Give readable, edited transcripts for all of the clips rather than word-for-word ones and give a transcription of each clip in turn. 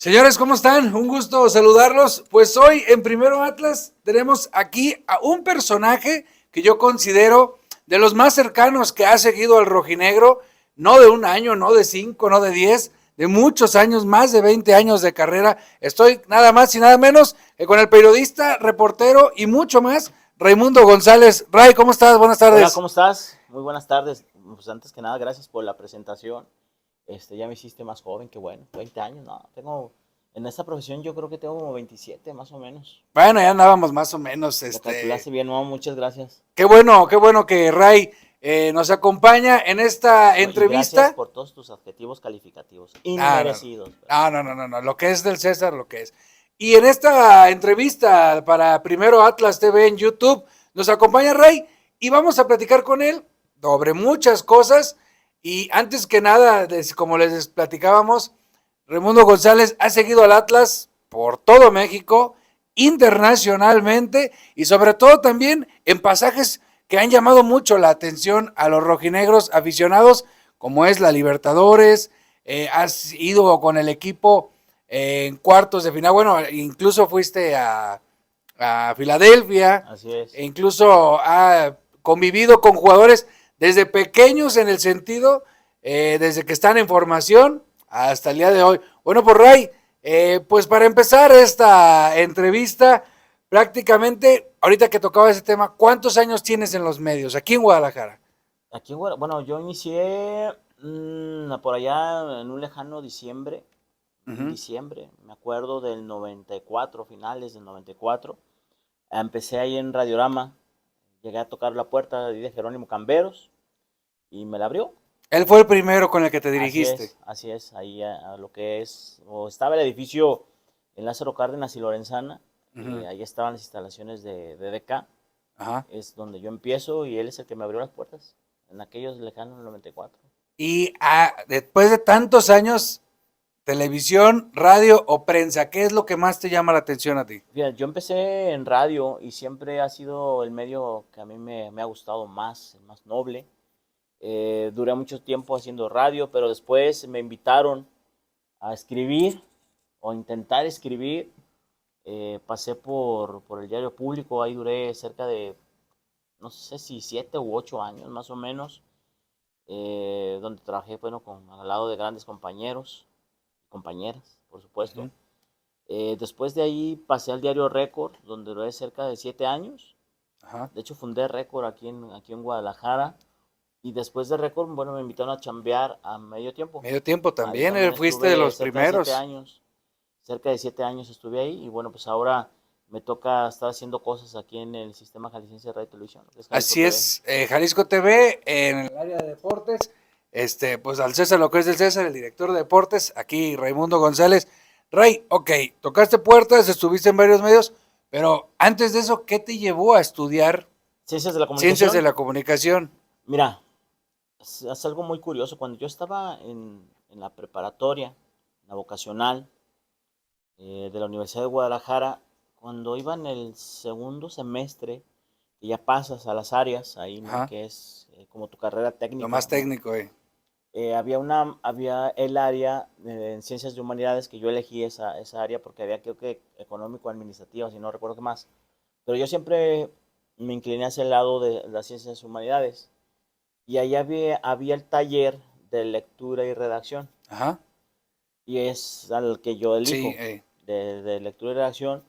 Señores, ¿cómo están? Un gusto saludarlos. Pues hoy en Primero Atlas tenemos aquí a un personaje que yo considero de los más cercanos que ha seguido al rojinegro, no de un año, no de 5, no de 10, de muchos años, más de 20 años de carrera. Estoy nada más y nada menos que con el periodista, reportero y mucho más, Raimundo González. Ray, ¿cómo estás? Buenas Hola, tardes. ¿cómo estás? Muy buenas tardes. Pues antes que nada, gracias por la presentación. Ya me hiciste más joven, que bueno, 20 años, no, en esta profesión yo creo que tengo como 27 más o menos. Bueno, ya andábamos más o menos, Lo calculaste bien, no, muchas gracias. Qué bueno que Ray nos acompaña en esta No, y gracias entrevista. por todos tus adjetivos calificativos, No, no, inmerecidos. no, lo que es del César, lo que es. Y en esta entrevista para Primero Atlas TV en YouTube, nos acompaña Ray y vamos a platicar con él sobre muchas cosas. Y antes que nada, como les platicábamos, Raimundo González ha seguido al Atlas por todo México, internacionalmente y sobre todo también en pasajes que han llamado mucho la atención a los rojinegros aficionados, como es la Libertadores. Has ido con el equipo en cuartos de final, bueno, incluso fuiste a Filadelfia, Así es. e incluso ha convivido con jugadores desde pequeños en el sentido, desde que están en formación hasta el día de hoy. Bueno, pues Ray, pues para empezar esta entrevista, prácticamente, ahorita que tocaba ese tema, ¿cuántos años tienes en los medios aquí en Guadalajara? Aquí, bueno, yo inicié por allá en un lejano diciembre, Uh un -huh. diciembre, me acuerdo del 94, finales del 94. Empecé ahí en Radiorama, llegué a tocar la puerta de Jerónimo Camberos y me la abrió. Él fue el primero con el que te dirigiste. Así es, ahí a lo que es, o estaba el edificio en Lázaro Cárdenas y Lorenzana, Uh -huh. ahí estaban las instalaciones de DK, Ajá. es donde yo empiezo y él es el que me abrió las puertas, en aquellos lejanos 94. Y después de tantos años, televisión, radio o prensa, ¿qué es lo que más te llama la atención a ti? Fíjate, yo empecé en radio y siempre ha sido el medio que a mí me ha gustado más, el más noble. Duré mucho tiempo haciendo radio, pero después me invitaron a escribir o intentar escribir. Pasé por el diario público, ahí duré cerca de, no sé si 7 u 8 años más o menos, donde trabajé, bueno, al lado de grandes compañeros, compañeras, por Uh supuesto. -huh. Después de ahí pasé al diario Récord, donde duré cerca de 7 años. Ajá. De hecho, fundé Récord aquí en Guadalajara. Y después de Récord, bueno, me invitaron a chambear a medio tiempo. Medio tiempo Ahí también, también fuiste de estuve los cerca de siete primeros. años. Cerca de 7 años estuve ahí. Y bueno, pues ahora me toca estar haciendo cosas aquí en el sistema jalisciense de radio y televisión, que es Jalisco Así TV. es, Jalisco TV, en el área de deportes, pues al César lo que es del César, el director de deportes, aquí Raimundo González. Ray, ok, tocaste puertas, estuviste en varios medios, pero antes de eso, ¿qué te llevó a estudiar Ciencias de la ciencias de comunicación. la comunicación? Mira, es algo muy curioso. Cuando yo estaba en la preparatoria, en la vocacional de la Universidad de Guadalajara, cuando iba en el segundo semestre, y ya pasas a las áreas ahí, ¿no? Ajá, Que es como tu carrera lo técnica, más ¿no? técnico, Había el área en ciencias de humanidades que yo elegí esa área porque había creo que económico administrativa, si no recuerdo qué más. Pero yo siempre me incliné hacia el lado de las ciencias humanidades. Y ahí había el taller de lectura y redacción. Ajá, Y es al que yo sí, elijo, de lectura y redacción.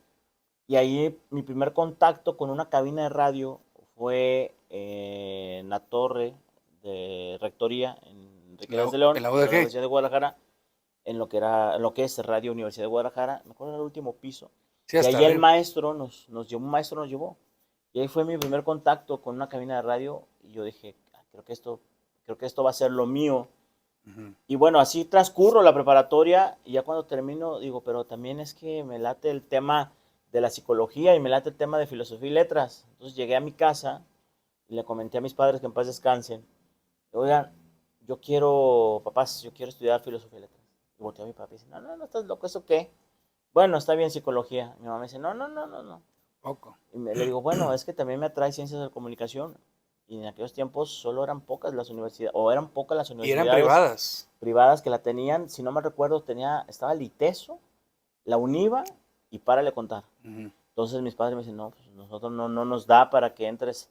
Y ahí mi primer contacto con una cabina de radio fue en la torre de rectoría en Enrique Díaz de León, en la de la UDG, Universidad de Guadalajara, en lo que es Radio Universidad de Guadalajara, me acuerdo del último piso. sí, Y hasta ahí el arriba. maestro nos llevó, un maestro nos llevó. Y ahí fue mi primer contacto con una cabina de radio y yo dije, creo que esto va a ser lo mío. Uh -huh. Y bueno, así transcurro la preparatoria y ya cuando termino digo, pero también es que me late el tema de la psicología y me late el tema de filosofía y letras. Entonces llegué a mi casa y le comenté a mis padres que en paz descansen. Oigan, papás, yo quiero estudiar filosofía y letras. Y volteé a mi papá y dice, no, estás loco, ¿eso qué? Bueno, está bien psicología. Mi mamá me dice, no. Poco. Le digo, bueno, es que también me atrae ciencias de la comunicación. Y en aquellos tiempos solo eran pocas las universidades, o eran pocas las Y eran universidades privadas. privadas que la tenían. Si no me recuerdo, estaba el ITESO la UNIVA y párale a contar. Ujú. Entonces mis padres me dicen, no, pues nosotros no nos da para que entres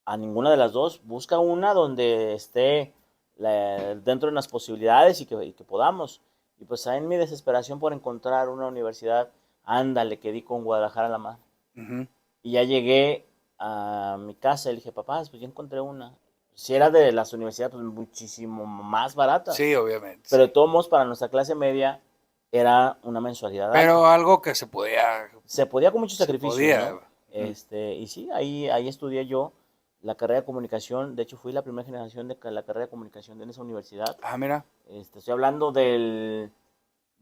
a ninguna de las dos. Busca una donde esté dentro de las posibilidades y que podamos. Y pues en mi desesperación por encontrar una universidad, ándale, que di con Guadalajara a la mano. Ujú. Y ya llegué a mi casa y le dije, papá, pues ya encontré una. Si era de las universidades, pues muchísimo más baratas. Sí, obviamente, Pero de sí. todos modos, para nuestra clase media, era una mensualidad alta. Pero algo que se podía, Se podía con muchos se sacrificios, podía. ¿no? Ujú. Y sí, ahí estudié yo la carrera de comunicación. De hecho, fui la primera generación de la carrera de comunicación en esa universidad. Ah, mira. Estoy hablando del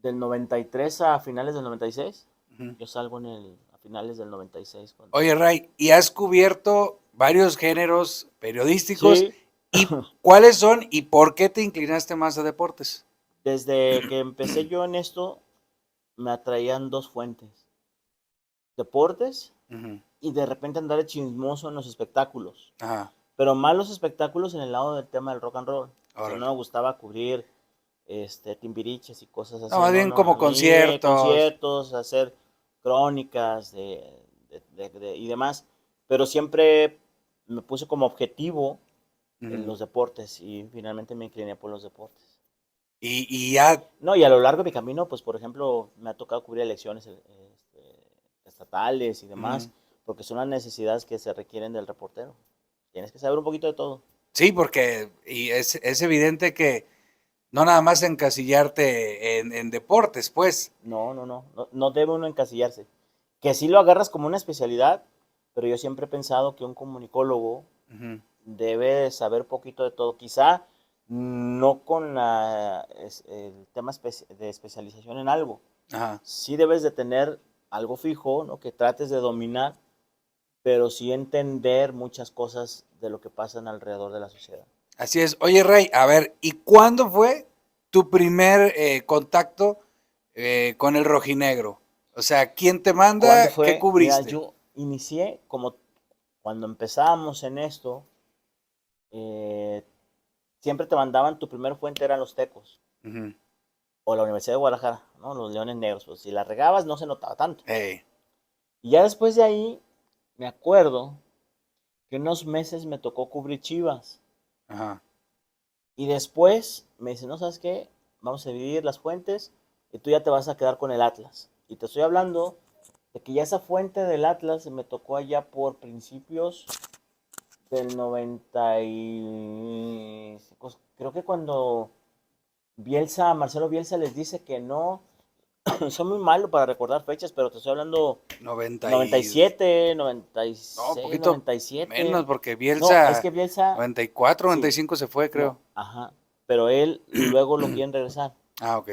93 a finales del 96. Ujú. Yo salgo a finales del 96. Oye, Ray, ¿y has cubierto varios géneros periodísticos? Sí, ¿Y cuáles son y por qué te inclinaste más a deportes? desde que empecé yo en esto, me atraían dos fuentes. Deportes Ujú. y de repente andar de chismoso en los espectáculos. Ajá, Pero más los espectáculos en el lado del tema del rock and roll. O sea, no órale. me gustaba cubrir timbiriches y cosas No, así. más No, bien no, como a mí conciertos. conciertos, hacer crónicas y demás. Pero siempre me puse como objetivo en Ujú. los deportes y finalmente me incliné por los deportes. Y ya, No, y a lo largo de mi camino, pues por ejemplo, me ha tocado cubrir elecciones estatales y demás, ujú. porque son las necesidades que se requieren del reportero. Tienes que saber un poquito de todo. Sí, porque y es evidente que no nada más encasillarte en deportes, pues. No debe uno encasillarse. Que sí lo agarras como una especialidad, pero yo siempre he pensado que un comunicólogo Ujú. debe saber poquito de todo. Quizá no con el tema de especialización en algo. Ajá. Sí debes de tener algo fijo, ¿no? Que trates de dominar, pero sí entender muchas cosas de lo que pasa alrededor de la sociedad. Así es. Oye, Rey, a ver, ¿y cuándo fue tu primer contacto con el rojinegro? O sea, ¿quién te ¿Cuándo manda? ¿Qué fue? Mira, cubriste? yo inicié como cuando empezábamos en esto, eh, siempre te mandaban, tu primer fuente eran los Tecos Ujú. o la Universidad de Guadalajara, ¿no? Los Leones Negros. Pues si la regabas no se notaba tanto. Ey, Y ya después de ahí, me acuerdo que unos meses me tocó cubrir Chivas. ajá. Y después me dice, no, ¿sabes qué? Vamos a dividir las fuentes y tú ya te vas a quedar con el Atlas. Y te estoy hablando de que ya esa fuente del Atlas me tocó allá por principios del 90 y... pues, creo que cuando Marcelo Bielsa les dice que no, soy muy malo para recordar fechas, pero te estoy hablando 90 y... 97, No, un 96, poquito 97. menos, porque No, es Bielsa que Bielsa, 94, sí, 95 se fue, no, creo. ajá, pero él luego lo quieren regresar. Ah, ok.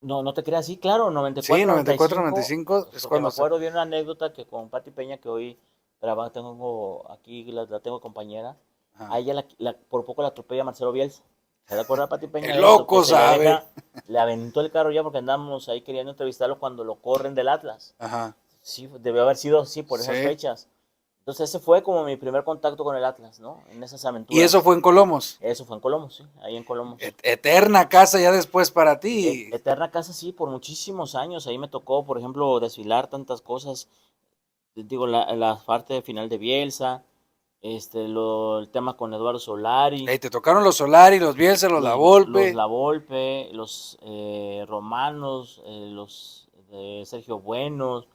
No te creas, sí, claro, Sí, 94, 94, 95, 95 pues es porque me cuando se... acuerdo de una anécdota que con Pati Peña, que hoy trabaja, tengo aquí, la tengo compañera, a Ajá. ella por poco la atropella Marcelo Bielsa. ¿Se le acuerda a Pati Peña El de eso? Que loco se le sabe. deja, le aventó el carro ya porque andamos ahí queriendo entrevistarlo cuando lo corren del Atlas. Ajá. Sí, debió haber sido, sí, por esas Sí. fechas. Entonces ese fue como mi primer contacto con el Atlas, ¿no? En esas Y eso aventuras. fue en Colomos. Eso fue en Colomos, sí, ahí en Colomos. Eterna casa ya después para ti. Eterna casa, sí, por muchísimos años. Ahí me tocó, por ejemplo, desfilar tantas cosas. Digo, la parte final de Bielsa, el tema con Eduardo Solari, Ey, te tocaron los Solari, los Bielsa, los La los Volpe. La Volpe, los Romanos, los de Sergio Buenos,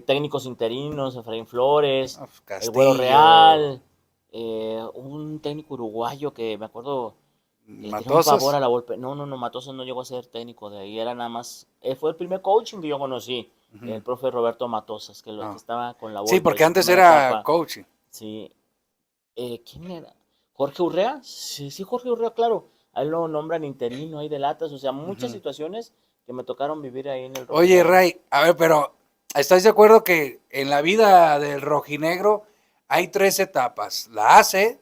técnicos interinos, Efraín Flores, No, pues, el Güero Castillo, Real, un técnico uruguayo que me acuerdo le tenía un pavor Matosas. a La Volpe. No, Matosas no llegó a ser técnico de ahí, era nada más, fue el primer coaching que yo conocí, Ujú. el profe Roberto Matosas, que No. estaba con La Sí, Volpe, porque su antes primera era etapa. coaching. Sí, ¿quién era? ¿Jorge Urrea? Sí, sí, Jorge Urrea, claro. A él lo nombran interino ahí de latas, o sea, muchas Ujú. situaciones que me tocaron vivir ahí en el Oye, Rojinegro. Ray, a ver, pero ¿estás de acuerdo que en la vida del rojinegro hay tres etapas? La AC,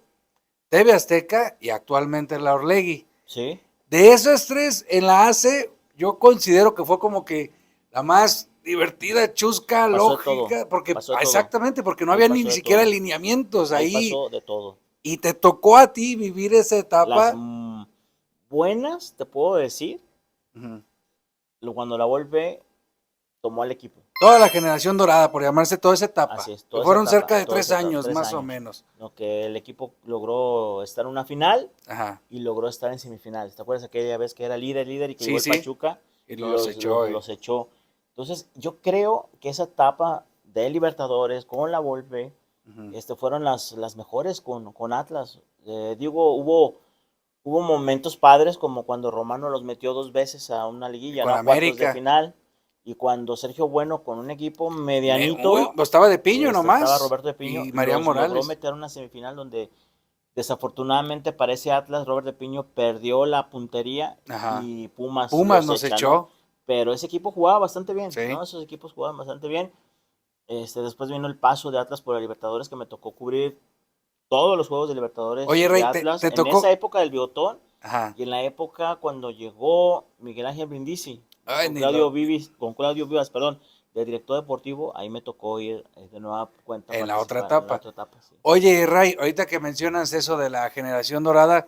TV Azteca y actualmente la Orlegui. ¿Sí? De esas tres, en la AC, yo considero que fue como que la más divertida, chusca, Pasó de todo, lógica, porque pasó de todo. exactamente, porque no Ahí había ni pasó de siquiera todo. lineamientos Ahí ahí pasó de todo. y te tocó a ti vivir esa Las etapa. buenas, te puedo decir, Ujú. cuando la Volpe tomó al equipo. Toda la generación dorada, por llamarse toda esa etapa. Así es, Que toda esa fueron etapa, cerca de toda 3 esa etapa, años, 3 más o años. menos. Lo que el equipo logró estar en una final Ajá. y logró estar en semifinales. ¿Te acuerdas aquella vez que era líder y que Sí, llegó el sí. Pachuca Y y los echó. los echó? Entonces, yo creo que esa etapa de Libertadores con la Volpe fueron las mejores con Atlas. Digo, hubo momentos padres como cuando Romano los metió 2 veces a una Y liguilla, con ¿no? A cuartos de América. final. Y cuando Sergio Bueno con un equipo medianito, Pues estaba de Piño estaba nomás. Roberto de Piño, Y María los logró Morales. meter a una semifinal donde desafortunadamente para ese Atlas Robert de Piño perdió la puntería Ajá. y Pumas Pumas los nos echa, ¿no? echó. Pero ese equipo jugaba bastante bien, Sí. ¿no? Esos equipos jugaban bastante bien. Después vino el paso de Atlas por la Libertadores que me tocó cubrir todos los juegos de Libertadores Oye, de Rey, Atlas te en esa tocó. época del Bigotón Ajá. y en la época cuando llegó Miguel Ángel Brindisi, ¿no? Ay, ni lo. Con Claudio Vivas, perdón, de director deportivo, ahí me tocó ir de nueva cuenta a En la otra participar en la etapa. otra etapa. Sí. Oye, Ray, ahorita que mencionas eso de la generación dorada,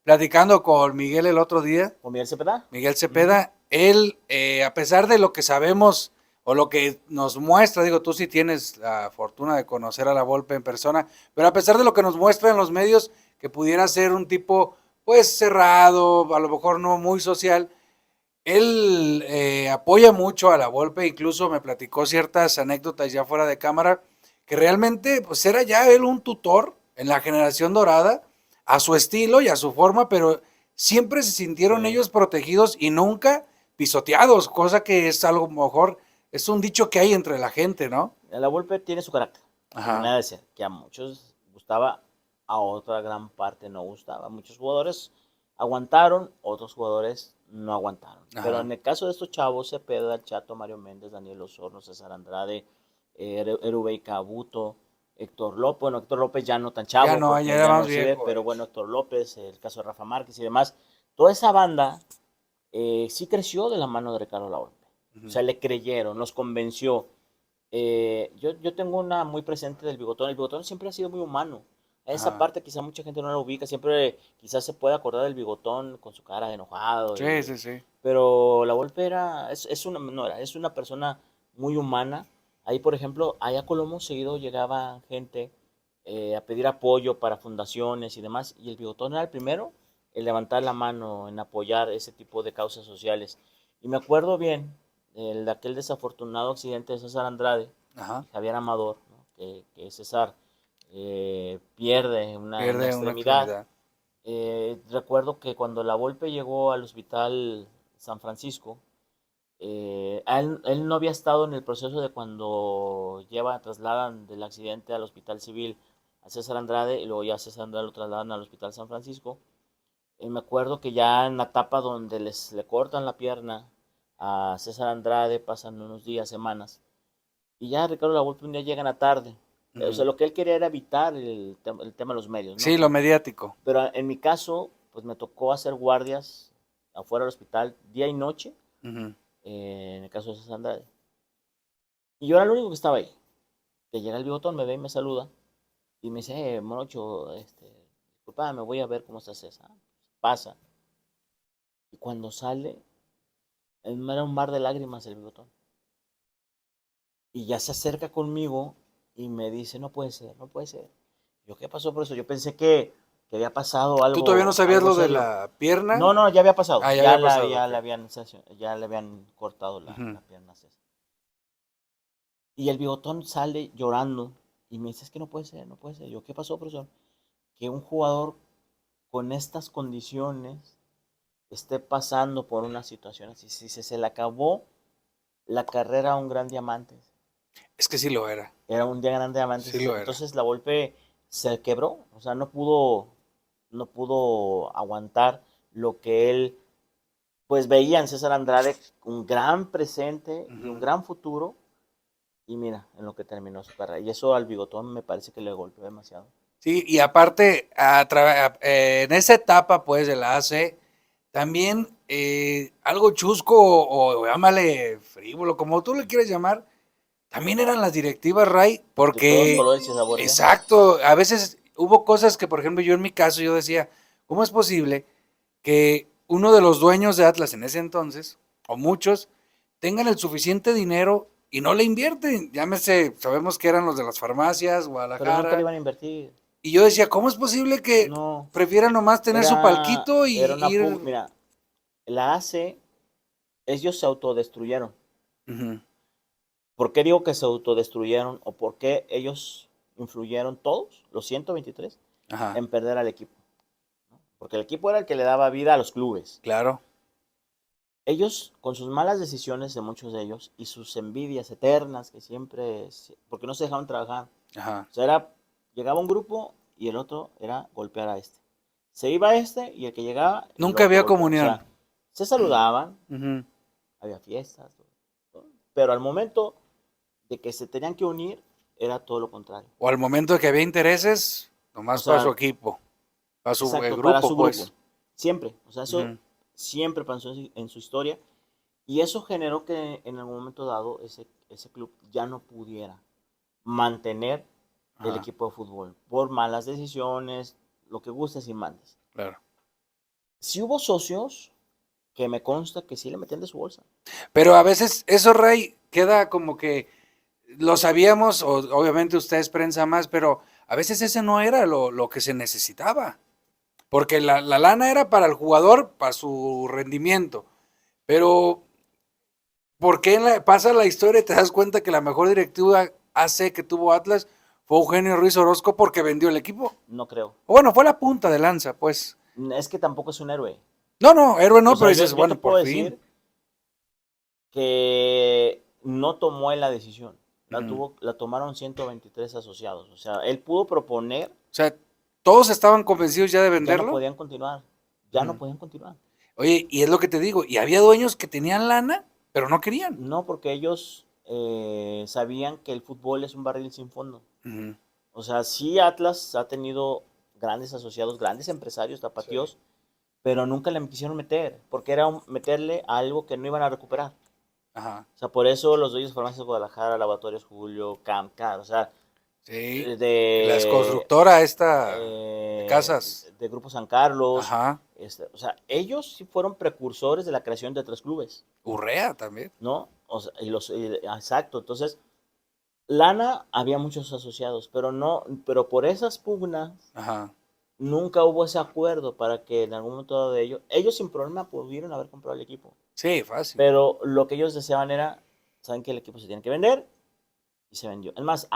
platicando con Miguel el otro día, ¿Con Miguel Cepeda? Miguel Cepeda, él, a pesar de lo que sabemos o lo que nos muestra, digo, tú sí tienes la fortuna de conocer a la Volpe en persona, pero a pesar de lo que nos muestra en los medios, que pudiera ser un tipo, pues, cerrado, a lo mejor no muy social, él apoya mucho a la Volpe, incluso me platicó ciertas anécdotas ya fuera de cámara, que realmente pues era ya él un tutor en la generación dorada, a su estilo y a su forma, pero siempre se sintieron Sí. ellos protegidos y nunca pisoteados, cosa que es algo mejor, es un dicho que hay entre la gente, ¿no? La Volpe tiene su carácter, su Ajá, manera de ser, que a muchos gustaba, a otra gran parte no gustaba. Muchos jugadores aguantaron, otros jugadores no aguantaron. Pero ajá. en el caso de estos chavos, Cepeda, El Chato, Mario Méndez, Daniel Osorno, César Andrade, Erubey Cabuto, Héctor López, bueno, Héctor López ya no tan Ya chavo no, ya porque era ya no más sirve, viejo. pero bueno, Héctor López, el caso de Rafa Márquez y demás, toda esa banda sí creció de la mano de Ricardo Lavolpe. O sea, le creyeron, los convenció. Yo tengo una muy presente del Bigotón. El Bigotón siempre ha sido muy humano. Esa Ajá. parte quizá mucha gente no la ubica. Siempre quizás se puede acordar del Bigotón con su cara de enojado. Sí, sí, sí. Pero la Volpe es una persona muy humana. Ahí, por ejemplo, allá a Colombo seguido llegaba gente a pedir apoyo para fundaciones y demás. Y el Bigotón era el primero en levantar la mano, en apoyar ese tipo de causas sociales. Y me acuerdo bien de aquel desafortunado accidente de César Andrade Ajá. y Javier Amador, ¿no? Que César pierde una Pierde una extremidad. extremidad. Recuerdo que cuando la Volpe llegó al hospital San Francisco, él no había estado en el proceso de cuando trasladan del accidente al hospital civil a César Andrade y luego ya a César Andrade lo trasladan al hospital San Francisco. Me acuerdo que ya en la etapa donde le cortan la pierna a César Andrade, pasan unos días, semanas, y ya Ricardo Lavolpe un día llega en la tarde. O sea, Ujú. lo que él quería era evitar el tema de los medios, ¿no? Sí, lo mediático. Pero en mi caso, pues me tocó hacer guardias afuera del hospital día y noche, Ujú. en el caso de César Andrade. Y yo era el único que estaba ahí. Que llega el bigotón, me ve y me saluda. Y me dice, Morocho, disculpa, me voy a ver cómo está César. Pasa. Y cuando sale, era un mar de lágrimas el bigotón. Y ya se acerca conmigo y me dice, no puede ser, no puede ser. Yo, ¿qué pasó por eso? Yo pensé que había pasado ¿Tú todavía no sabías algo lo de serio. la pierna? No, ya había pasado. Ah, ya había pasado, Ya ok. ya le habían cortado Ujú. la pierna a César. Y el bigotón sale llorando y me dice, es que no puede ser, no puede ser. Yo, ¿qué pasó, profesor? Que un jugador con estas condiciones esté pasando por una situación así. Si se le acabó la carrera a un gran diamante. Es que sí lo era. Era un día grande de Sí amantes. lo era. Entonces la Volpe se quebró. O sea, no pudo aguantar lo que él pues veía en César Andrade un gran presente y un Ujú. gran futuro. Y mira, en lo que terminó su carrera. Y eso al bigotón me parece que le golpeó demasiado. Sí, y aparte, en esa etapa, pues, de la AC, también algo chusco o llámale frívolo, como tú le quieres llamar, también eran las directivas, Ray, De todos porque, colores y sabores, ¿eh? exacto, a veces hubo cosas que, por ejemplo, yo en mi caso, yo decía, ¿cómo es posible que uno de los dueños de Atlas en ese entonces o muchos, tengan el suficiente dinero y no le invierten. Llámese, sabemos que eran los de las farmacias, Pero nunca le Guadalajara. iban a invertir. Y yo decía, ¿cómo es posible que No. prefieran nomás tener su palquito y Era una ir? mira, la AC, ellos se autodestruyeron. Ujú, ¿Por qué digo que se autodestruyeron o por qué ellos influyeron todos, los 123, ajá, en perder al equipo? ¿No? Porque el equipo era el que le daba vida a los clubes. claro. Ellos, con sus malas decisiones de muchos de ellos y sus envidias eternas que siempre, porque no se dejaban trabajar. Ajá. O sea, llegaba un grupo y el otro era golpear a este. Se iba este y el que llegaba... el Nunca otro había golpeaba. comunión. O sea, se saludaban, Ujú. había fiestas, todo. Pero al momento de que se tenían que unir, era todo lo contrario. O al momento de que había intereses, nomás O sea, para su equipo, para su Exacto, grupo, para su pues. grupo. Siempre. O sea, eso Ujú. siempre pasó en su historia. Y eso generó que en algún momento dado ese club ya no pudiera mantener el Ajá, equipo de fútbol por malas decisiones, lo que gustes y mandes. claro. Si hubo socios que me consta que sí le metían de su bolsa. Pero a veces eso, Ray, queda como que lo sabíamos, o obviamente ustedes prensa más, pero a veces ese no era lo que se necesitaba. Porque la lana era para el jugador, para su rendimiento. Pero, ¿por qué pasa la historia y te das cuenta que la mejor directiva AC que tuvo Atlas fue Eugenio Ruiz Orozco porque vendió el equipo? No creo. O bueno, fue la punta de lanza, pues. Es que tampoco es un héroe. No, héroe no, O sea, pero yo dices, te bueno, puedo por decir fin. que no tomó él la decisión. Ujú. La tomaron 123 asociados. O sea, él pudo proponer, O sea, todos estaban convencidos ya de ya no venderlo. podían continuar. Ya no Ujú. podían continuar. Oye, y es lo que te digo, y había dueños que tenían lana, pero no querían. No, porque ellos sabían que el fútbol es un barril sin fondo. Ujú. O sea, sí Atlas ha tenido grandes asociados, grandes empresarios, tapatíos, pero nunca le quisieron meter, porque era meterle a algo que no iban a recuperar. Ajá. O sea, por eso los dueños de Farmacias de Guadalajara, Laboratorios Julio, Camcar, o sea, Sí. La de, constructora esta de casas. de Grupo San Carlos, Ajá. o sea, ellos sí fueron precursores de la creación de 3 clubes, Urrea también. ¿no? O sea, exacto, entonces, lana había muchos asociados, pero no, pero por esas pugnas Ajá. nunca hubo ese acuerdo para que en algún momento dado de ellos sin problema pudieron haber comprado el equipo. Sí, fácil. Pero lo que ellos deseaban era, saben que el equipo se tiene que vender y se vendió. Es más,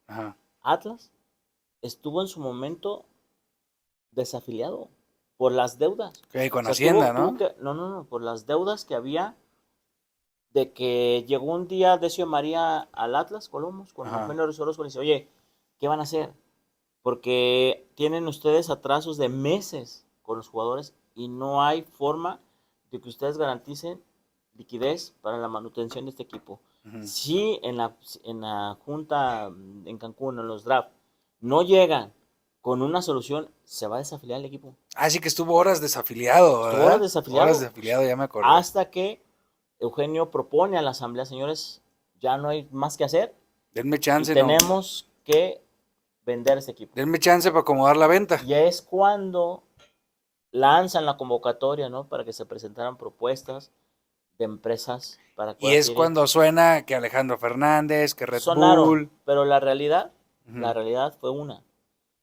Ajá. Atlas estuvo en su momento desafiliado por las deudas. Ok, con O sea, Hacienda, ¿no? no, por las deudas que había de que llegó un día Decio María al Atlas Colomos con Ajá. Eugenio Ruiz Orozco y dice, oye, ¿qué van a hacer? Porque tienen ustedes atrasos de meses con los jugadores y no hay forma de que ustedes garanticen liquidez para la manutención de este equipo. Ujú. Si en la junta en Cancún, en los drafts, no llegan con una solución, se va a desafiliar el equipo. Ah, sí que estuvo horas desafiliado, ¿verdad? Estuvo horas desafiliado. Horas desafiliado, ya me acordé. Hasta que Eugenio propone a la asamblea, señores, ya no hay más que hacer. Denme Y chance, no. tenemos que vender ese equipo. Denme chance para acomodar la venta. Y es cuando lanzan la convocatoria, ¿no? Para que se presentaran propuestas de empresas para Y es cuando suena que Alejandro Fernández, que Red sonaron, Bull. pero la realidad Ujú. fue una.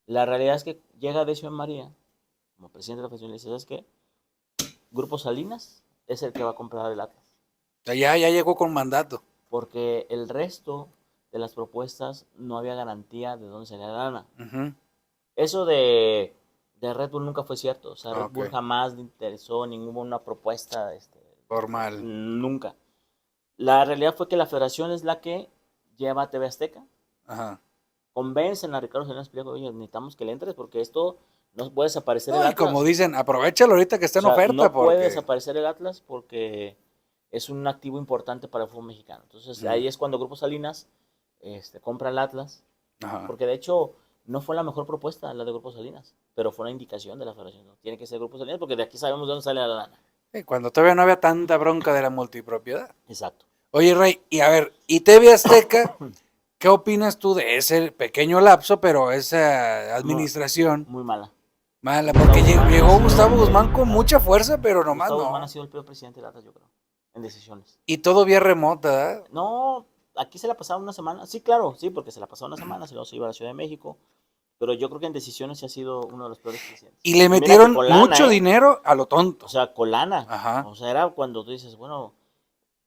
La realidad es que llega Decio María como presidente de la federación y dice, ¿sabes qué? Grupo Salinas es el que va a comprar el Atlas. O sea, ya llegó con mandato. Porque el resto de las propuestas no había garantía de dónde salía la lana. Ujú. Eso de Red Bull nunca fue cierto. O sea, Red Ok. Bull jamás le interesó ninguna propuesta Formal. nunca. La realidad fue que la federación es la que lleva a TV Azteca, Ajá. convencen a Ricardo Salinas Pliego, oye, necesitamos que le entres porque esto no puede desaparecer el No, y Atlas. como dicen, aprovechalo ahorita que está en O sea, oferta. no puede Porque... desaparecer el Atlas porque es un activo importante para el fútbol mexicano. Entonces Ujú. ahí es cuando Grupo Salinas compra el Atlas, Ajá. porque de hecho no fue la mejor propuesta la de Grupo Salinas, pero fue una indicación de la federación. ¿No? Tiene que ser Grupo Salinas porque de aquí sabemos de dónde sale la lana. Cuando todavía no había tanta bronca de la multipropiedad. Exacto. Oye, Rey, y a ver, ¿y TV Azteca? ¿Qué opinas tú de ese pequeño lapso, pero esa administración Muy mala. mala? Porque Gustavo Guzmán llegó ha sido Gustavo Guzmán con mucha fuerza, pero nomás Gustavo Guzmán no. ha sido el peor presidente del Atlas, yo creo. en decisiones. Y todo vía remota, ¿verdad? No, aquí se la pasaba una semana. Sí, claro, sí, porque se la pasaba una semana, se luego se iba a la Ciudad de México. Pero yo creo que en decisiones sí ha sido uno de los peores presidentes. Y le Y mira que metieron con lana, mucho dinero a lo O tonto. sea, con lana. Ajá. O sea, era cuando tú dices, bueno,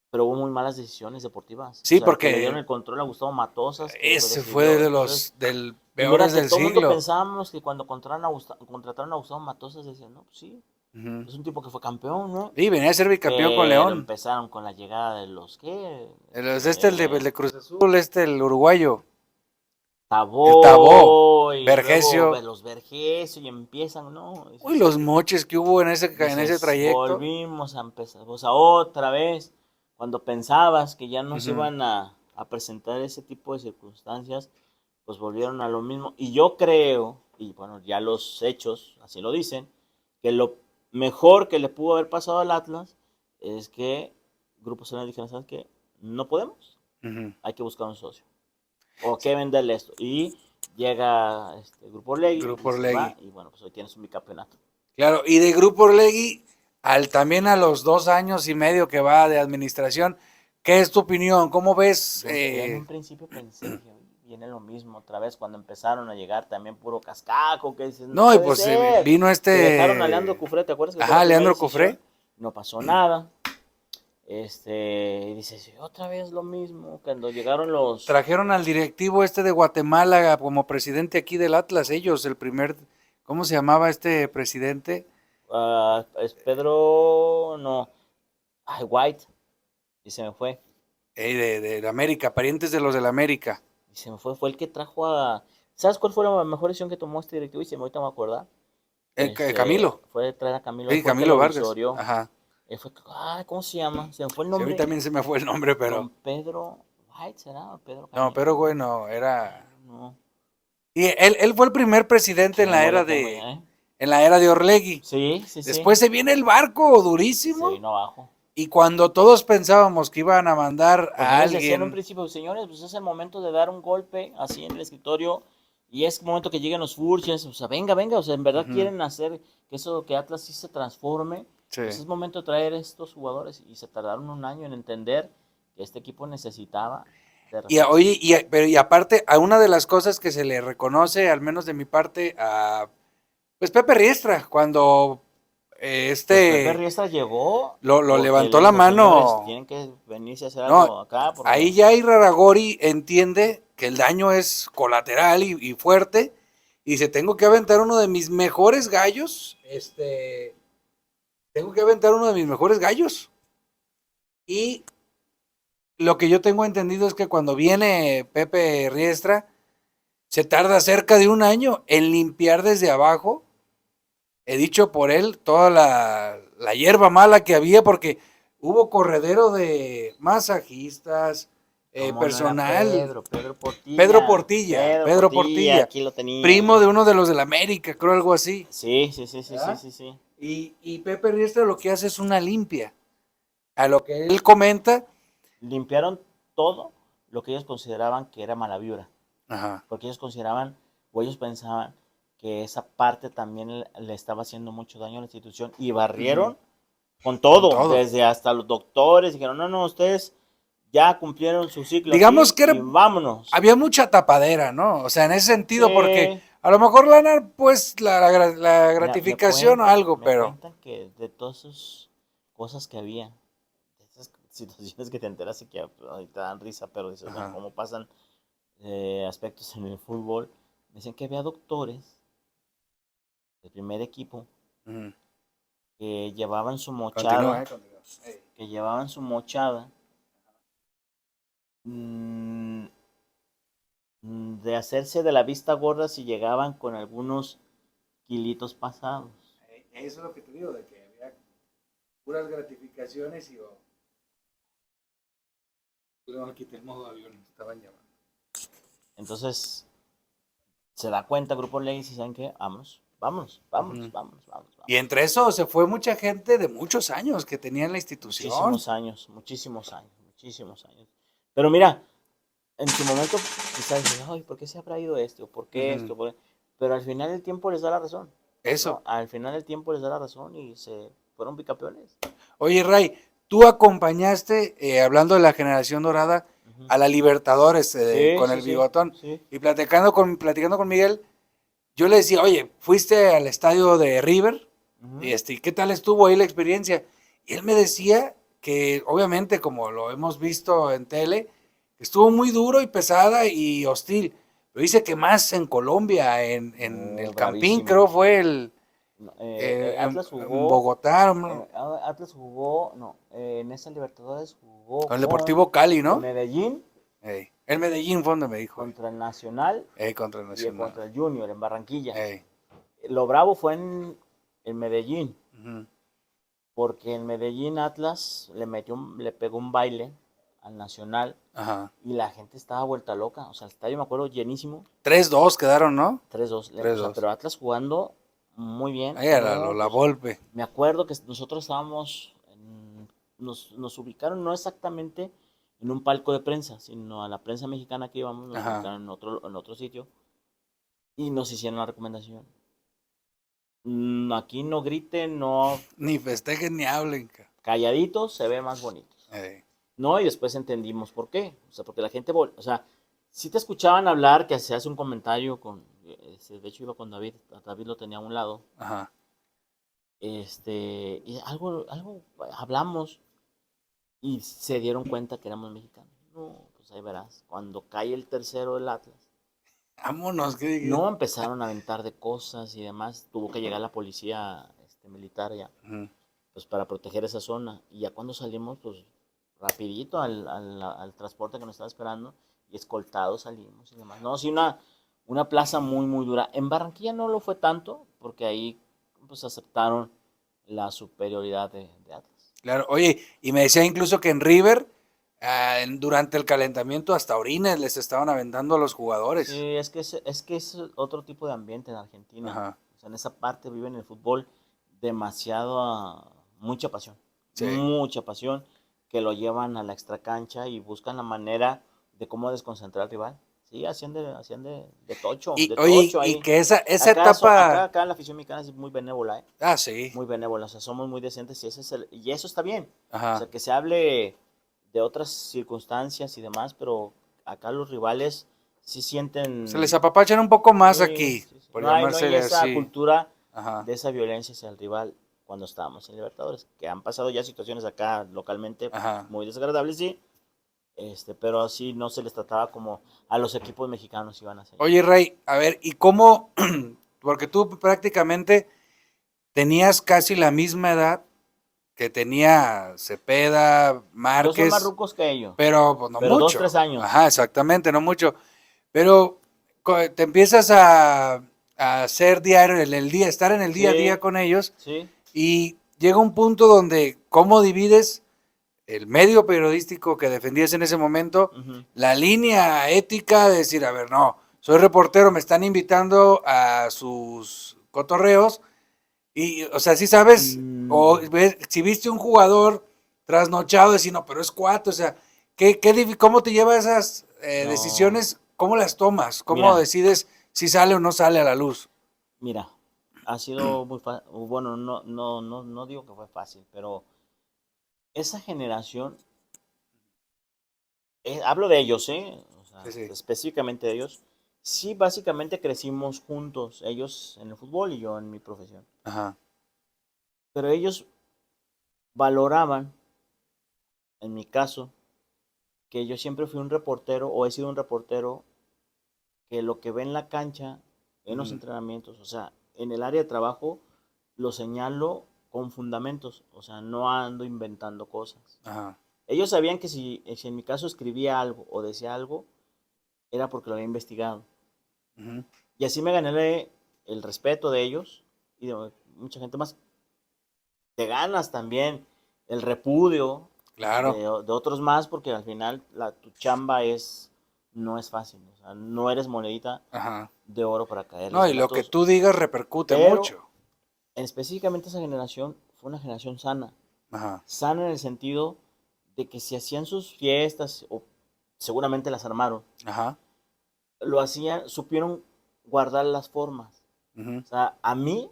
pero hubo muy malas decisiones deportivas. O Sí, sea, que le dieron porque el control a Gustavo Matosas, que ese fue decidió. de Entonces, los del y mira peores que del todo el mundo siglo. pensábamos que cuando contrataron a Gustavo Matosas, decían, no, pues sí, Ujú. es un tipo que fue campeón, ¿no? Sí, venía a ser bicampeón con Pero León. empezaron con la llegada de los, ¿qué? El de Cruz Azul, el uruguayo, el Tabó, Tabó, y luego Vergesio. los Vergesio, y empiezan, ¿no? Uy, Dices, los moches que hubo en ese dices, trayecto. volvimos a empezar, o sea, otra vez, cuando pensabas que ya no se Ujú. iban a presentar ese tipo de circunstancias, pues volvieron a lo mismo. Y yo creo, y bueno, ya los hechos así lo dicen, que lo mejor que le pudo haber pasado al Atlas es que Grupo Salinas dijeron, ¿sabes qué? No podemos, Ujú. hay que buscar un socio. O que Sí, venderle esto. Y llega este Grupo Orlegui, Grupo dice, va, Orlegui. y bueno, pues hoy tienes un bicampeonato. Claro, y de Grupo Orlegui, también a los 2 años y medio que va de administración, ¿qué es tu opinión? ¿Cómo ves? Yo en un principio pensé, dije, "Uy, viene lo mismo otra vez cuando empezaron a llegar también puro cascajo, que dices, no No, y puede pues ser. vino Que dejaron a Leandro Cufré, ¿te acuerdas que fue la ajá, primera Leandro decisión? Cofré. No pasó nada. Y dices, otra vez lo mismo, cuando llegaron los, Trajeron al directivo de Guatemala como presidente aquí del Atlas, ellos, el primer, ¿cómo se llamaba este presidente? es Pedro, no, ay, White, y se me fue. De América, parientes de los del América. Y se me fue el que trajo a... ¿Sabes cuál fue la mejor decisión que tomó este directivo? Y se me ahorita me voy a acordar. Camilo, Fue traer a Camilo, él sí, fue el que Camilo lo Vargas, visorió. ajá. Él fue, ¿cómo se llama? Se me fue el Sí, a mí nombre. también se me fue el nombre, pero Don Pedro White, ¿será? ¿O Pedro no, Camilo? pero No, bueno, era. Pedro, no. Y él fue el primer presidente ¿Qué en la era memoria tengo de, ya, eh? en la era de Orlegui. Sí, sí, sí. Después se viene el barco Se durísimo. vino abajo. Y cuando todos pensábamos que iban a mandar Pues yo a les decía en un alguien, principio, señores, pues es el momento de dar un golpe así en el escritorio y es el momento que lleguen los Furches, o sea, venga, venga, o sea, en verdad ujú, quieren hacer que eso, que Atlas sí se transforme, sí. pues es momento de traer estos jugadores y se tardaron un año en entender que este equipo necesitaba de refuerzos. Oye, pero aparte, a una de las cosas que se le reconoce, al menos de mi parte, a pues Pepe Riestra, cuando Pues Pepe Riestra llegó lo porque levantó le la dijo, señores, mano. tienen que venirse a hacer No, algo acá ahí porque ya Iraragorri entiende que el daño es colateral y fuerte. Y dice, tengo que aventar uno de mis mejores gallos. Tengo que aventar uno de mis mejores gallos. Y lo que yo tengo entendido es que cuando viene Pepe Riestra, se tarda cerca de un año en limpiar desde abajo, he dicho por él, toda la hierba mala que había, porque hubo corredero de masajistas, cómo no era personal, Pedro Pedro Portilla, Portilla, aquí lo tenía, primo de uno de los del América, creo algo así. sí, sí, sí, sí, sí, ¿Verdad? sí, sí. Y Pepe Riestra lo que hace es una limpia. A lo que él comenta, Limpiaron todo lo que ellos consideraban que era mala vibra, ajá, porque ellos consideraban o ellos pensaban que esa parte también le estaba haciendo mucho daño a la institución y ujú, barrieron con con todo, todo. desde hasta los doctores dijeron, no, no, ustedes ya cumplieron su ciclo Digamos aquí que y vámonos. había mucha tapadera, ¿no? O sea, en ese sentido, porque Sí, a lo mejor lana, pues la mira, gratificación o algo, me pero cuentan que de todas esas cosas que había, de esas situaciones que te enteras y que ahorita dan risa, pero dices, bueno, ajá, cómo pasan aspectos en el fútbol, me decían que había doctores del primer equipo ujú. que llevaban su Continúa, mochada, continúa. Ey. que llevaban su mochada mm, de hacerse de la vista gorda si llegaban con algunos kilitos pasados. Eso es lo que te digo, de que había puras gratificaciones y no quité el modo avión, estaban llamando. Entonces se da cuenta Grupo Legacy y saben que vámonos, vámonos, vámonos, Ujú. vámonos, vámonos, vámonos. Y entre eso se fue mucha gente de muchos años que tenía en la institución. Muchísimos años, muchísimos años, muchísimos años. Pero mira, en su momento quizás dicen, ay, ¿por qué se habrá ido esto? ¿Por qué Ujú. esto? Pero al final el tiempo les da la razón, Eso. ¿no? Al final el tiempo les da la razón y se fueron bicampeones. Oye, Ray, tú acompañaste, hablando de la generación dorada, Ujú. a la Libertadores Sí, con sí, el sí, bigotón. sí. Y platicando con Miguel, yo le decía, oye, ¿fuiste al estadio de River? Ujú. Y ¿qué tal estuvo ahí la experiencia? Y él me decía que, obviamente, como lo hemos visto en tele, estuvo muy duro y pesada y hostil. Pero dice que más en Colombia, en No, el Campín, creo bravísimo. fue No, en, Atlas en jugó, Bogotá, ¿no? Atlas jugó, no, en esa Libertadores jugó Con el con Deportivo Cali, el ¿no? Medellín Ey. El Medellín fue donde me dijo, contra el Nacional contra el y Nacional. contra el Junior en Barranquilla. Ey. Lo bravo fue en Medellín, Ujú. porque en Medellín Atlas le pegó un baile al Nacional Ajá. y la gente estaba vuelta loca. O sea, el estadio me acuerdo llenísimo, 3-2 quedaron, ¿no? 3-2. Tres O sea, dos pero Atlas jugando muy bien. Ahí a No, la pues Volpe. me acuerdo que nosotros nos ubicaron no exactamente en un palco de prensa, sino a la prensa mexicana que íbamos, nos Ajá. ubicaron en otro sitio y nos hicieron la recomendación. Aquí no griten, no, Ni festejen ni hablen. calladitos se ve más bonitos. Ey. No, y después entendimos por qué. O sea, porque la gente, o sea, si te escuchaban hablar, que se hace un comentario de hecho iba con David, a David lo tenía a un lado, Ajá. y algo hablamos y se dieron cuenta que éramos mexicanos. No, pues ahí verás, cuando cae el tercero del Atlas, Vámonos, ¿qué dije? no empezaron a aventar de cosas y demás, tuvo que llegar la policía militar ya, Ujú. pues para proteger esa zona. Y ya cuando salimos, pues rapidito al transporte que nos estaba esperando y escoltados salimos y demás. No, sí, una plaza muy, muy dura. En Barranquilla no lo fue tanto, porque ahí pues aceptaron la superioridad de Atlas. Claro, oye, y me decía incluso que en River, durante el calentamiento, hasta orines les estaban aventando a los Sí, jugadores. es otro tipo de ambiente en Argentina. Ajá. O sea, en esa parte viven el fútbol demasiado, Sí. mucha pasión, que lo llevan a la extracancha y buscan la manera de cómo desconcentrar al rival. Sí, Y de oye, tocho y ahí. que esa etapa. Acá la afición mexicana es muy benévola, ¿eh? Ah, sí. Muy benévola, o sea, somos muy decentes y eso está bien. O Ajá. sea, que se hable de otras circunstancias y demás, pero acá los rivales sí Se les sienten, apapachan un poco más sí, aquí, sí, sí. por No hay llamarse esa así. cultura Ajá. de esa violencia hacia el rival cuando estábamos en Libertadores, que han pasado ya situaciones acá localmente Ajá. muy desagradables, sí, pero así no se les trataba como a los equipos mexicanos iban a hacer. Oye, Rey, a ver, ¿y cómo? Porque tú prácticamente tenías casi la misma edad que tenía Cepeda, Yo soy más Márquez, rucos que ellos, pero pues no pero dos, mucho. tres años. Ajá, exactamente, no mucho. Pero te empiezas a hacer diario, en el día, estar en el día a día Sí, con ellos sí. y llega un punto donde, ¿cómo divides el medio periodístico que defendías en ese momento, Ujú. la línea ética de decir, a ver, no, soy reportero, me están invitando a sus cotorreos y, o sea, si sabes, o Mm, si viste un jugador trasnochado, decir, no, pero es cuatro, o sea, ¿cómo te lleva esas no, decisiones? ¿Cómo las tomas? ¿Cómo mira, decides si sale o no sale a la luz? mira, ha sido muy fácil, bueno, no digo que fue fácil, pero esa generación, hablo de ellos, ¿eh? O Sí, sea, sí. específicamente de ellos, sí, básicamente crecimos juntos, ellos en el fútbol y yo en mi profesión, Ajá. pero ellos valoraban, en mi caso, que yo siempre fui un reportero o he sido un reportero que lo que ve en la cancha, en los Ujú. entrenamientos, o sea, en el área de trabajo, lo señalo con fundamentos, o sea, no ando inventando cosas. Ajá. Ellos sabían que si en mi caso escribía algo o decía algo, era porque lo había investigado. Ujú. Y así me gané el respeto de ellos y de mucha gente más. Te ganas también el repudio Claro. de otros más porque al final tu chamba no es fácil. O sea, no eres monedita Ajá. de oro para caerles No, y bien a lo que todos. tú digas repercute Pero mucho. específicamente esa generación fue una generación sana. Ajá. Sana en el sentido de que si hacían sus fiestas, o seguramente las armaron, Ajá. lo hacían, supieron guardar las formas. Ujú. O sea, a mí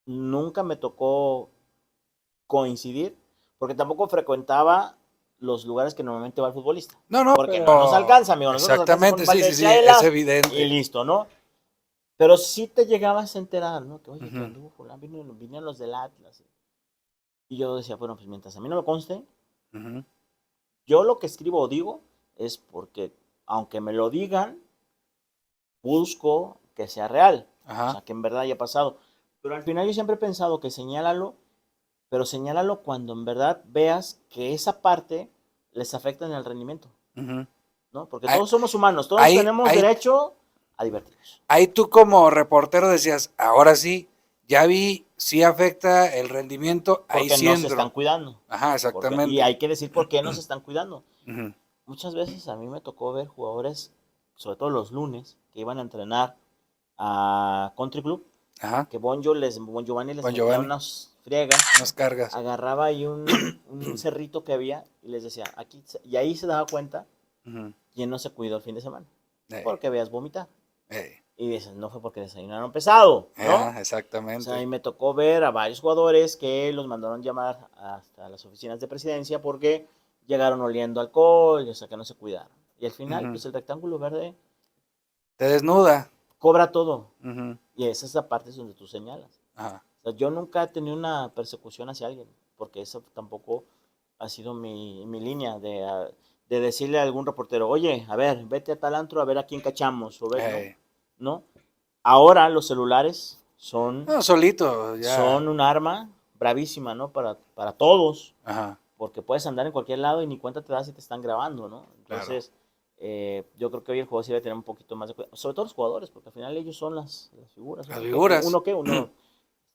nunca me tocó coincidir, porque tampoco frecuentaba los lugares que normalmente va el futbolista. No, no, Porque pero... no nos alcanza, amigo. Nosotros nos alcanza con Exactamente, un sí, balde sí, de sí, es chelas y evidente. listo, ¿no? Pero sí te llegabas a enterar, ¿no? Que, oye, que Ujú, anduvo fulano, vinieron los del Atlas. Y yo decía, bueno, pues mientras a mí no me conste, ujú. yo lo que escribo o digo es porque, aunque me lo digan, busco que sea real. O Ajá. sea, que en verdad haya pasado. Pero al final yo siempre he pensado que señálalo, pero señálalo cuando en verdad veas que esa parte les afecta en el rendimiento, Ujú. ¿no? Porque Ahí, todos somos humanos, todos ahí, tenemos ahí, derecho a divertirnos. ahí tú como reportero decías, ahora sí, ya vi, sí afecta el rendimiento, ahí Porque sí no se están entro. cuidando. Ajá, Y exactamente. hay que decir por qué no se están cuidando. Ujú. Muchas veces a mí me tocó ver jugadores, sobre todo los lunes, que iban a entrenar a Country Club, Ajá, que Bon Giovanni les Bon metía Giovanni, unas friegas, unas cargas. agarraba ahí un cerrito que había y les decía, aquí, y ahí se daba cuenta Ujú. quién no se cuidó el fin de semana, Ey, porque veas vomitar. ey. Y dices, no fue porque desayunaron pesado, ¿no? Ajá, O sea, y exactamente. me tocó ver a varios jugadores que los mandaron llamar hasta las oficinas de presidencia porque llegaron oliendo alcohol, o sea, que no se cuidaron. Y al final, Ujú. pues el rectángulo verde Te desnuda. cobra todo. Ujú. Y esa es la parte donde tú señalas. Ajá. O sea, yo nunca he tenido una persecución hacia alguien, porque eso tampoco ha sido mi línea de decirle a algún reportero, oye, a ver, vete a tal antro a ver a quién cachamos, o ver, ¿no? Ey. ¿No? Ahora los celulares No, solito, ya. son un arma bravísima, ¿no? Para todos, Ajá, porque puedes andar en cualquier lado y ni cuenta te das si te están grabando, ¿no? claro. Entonces, yo creo que hoy el jugador sí debe tener un poquito más de cuidado, sobre todo los jugadores, porque al final ellos son las figuras. Las Uno que, figuras. uno, que, uno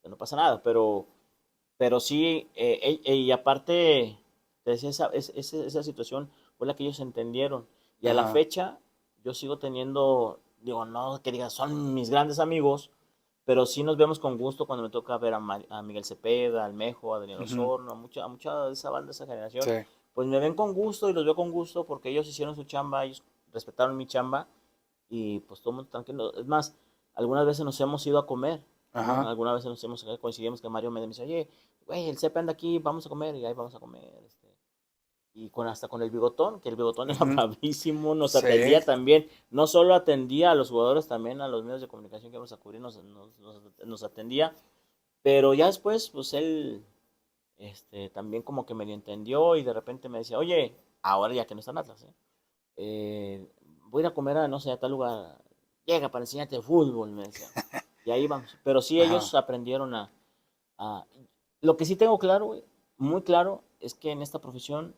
no pasa nada, pero sí, y aparte, te decía, esa situación fue la que ellos entendieron. Y a la Ajá. fecha, yo sigo teniendo, digo, no que digas, son mis grandes amigos, pero sí nos vemos con gusto cuando me toca ver a Miguel Cepeda, al Mejo, a Daniel Ujú. Osorno, a mucha de esa banda, de esa generación. Sí. Pues me ven con gusto y los veo con gusto porque ellos hicieron su chamba, ellos respetaron mi chamba y pues todo el mundo tranquilo. Es más, algunas veces nos hemos ido a comer, ¿no? Ajá. Algunas veces coincidimos que Mario me dice, oye, güey, el CP anda aquí, vamos a comer, y ahí vamos a comer. Y hasta con el bigotón, que el bigotón era Ujú. bravísimo, nos Sí. atendía también, no solo atendía a los jugadores, también a los medios de comunicación que íbamos a cubrir, nos atendía, pero ya después, pues él también como que medio entendió y de repente me decía, oye, ahora ya que no está en Atlas, voy a ir a comer a, no sé, a tal lugar, llega para enseñarte el fútbol, me decía. Y ahí vamos. Pero sí, ellos Ajá. aprendieron a... Lo que sí tengo claro, güey, muy claro, es que en esta profesión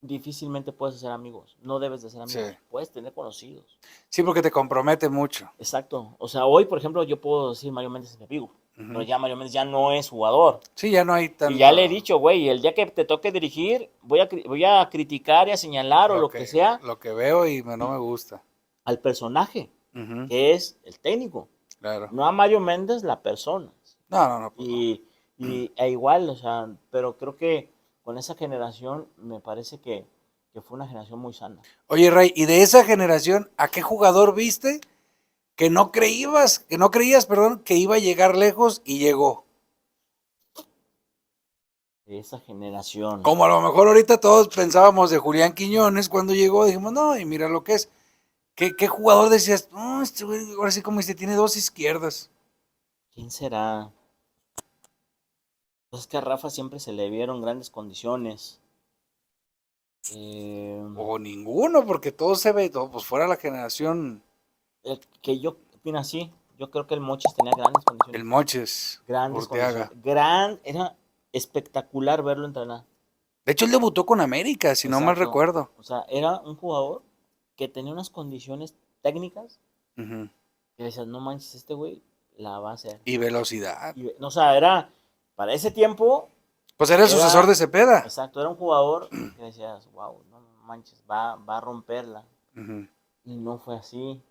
difícilmente puedes hacer amigos. No debes de ser Sí. amigos. Puedes tener conocidos. Sí, porque te compromete mucho. Exacto. O sea, hoy, por ejemplo, yo puedo decir Mario Méndez es mi amigo. Pero Ujú. ya Mario Méndez ya no es jugador. Sí, ya no hay Y ya le he tanto dicho, güey, el día que te toque dirigir, voy a criticar y a señalar o lo que sea lo que veo y no me gusta. al personaje, Ujú. que es el técnico. Claro. No a Mario Méndez, la persona. No, no, no, pues no. Y, e igual, o sea, pero creo que con esa generación me parece que fue una generación muy sana. Oye, Ray, ¿y de esa generación a qué jugador viste que no creías, perdón, que iba a llegar lejos y llegó? De esa generación. Como a lo mejor ahorita todos pensábamos de Julián Quiñones cuando llegó, dijimos, no, y mira lo que es. ¿Qué jugador decías? No, este güey, ahora sí como dice, tiene dos izquierdas. ¿Quién será? Pues es que a Rafa siempre se le vieron grandes condiciones. Eh, O ninguno, porque todo se ve, todo, pues fuera la generación, que yo opino así. Yo creo que el Mochis tenía grandes el condiciones. Moches, Grandes condiciones. Urteaga. Era espectacular verlo entrenar. De hecho, él debutó con América, si no mal Exacto. recuerdo. O sea, era un jugador que tenía unas condiciones técnicas Ujú. que decías, no manches, este güey la va a hacer. Y velocidad. Y, no, o sea, era, para ese tiempo, Pues era el sucesor de era, Cepeda. exacto, era un jugador que decías, wow, no manches, va a romperla. Ujú, Y no fue así.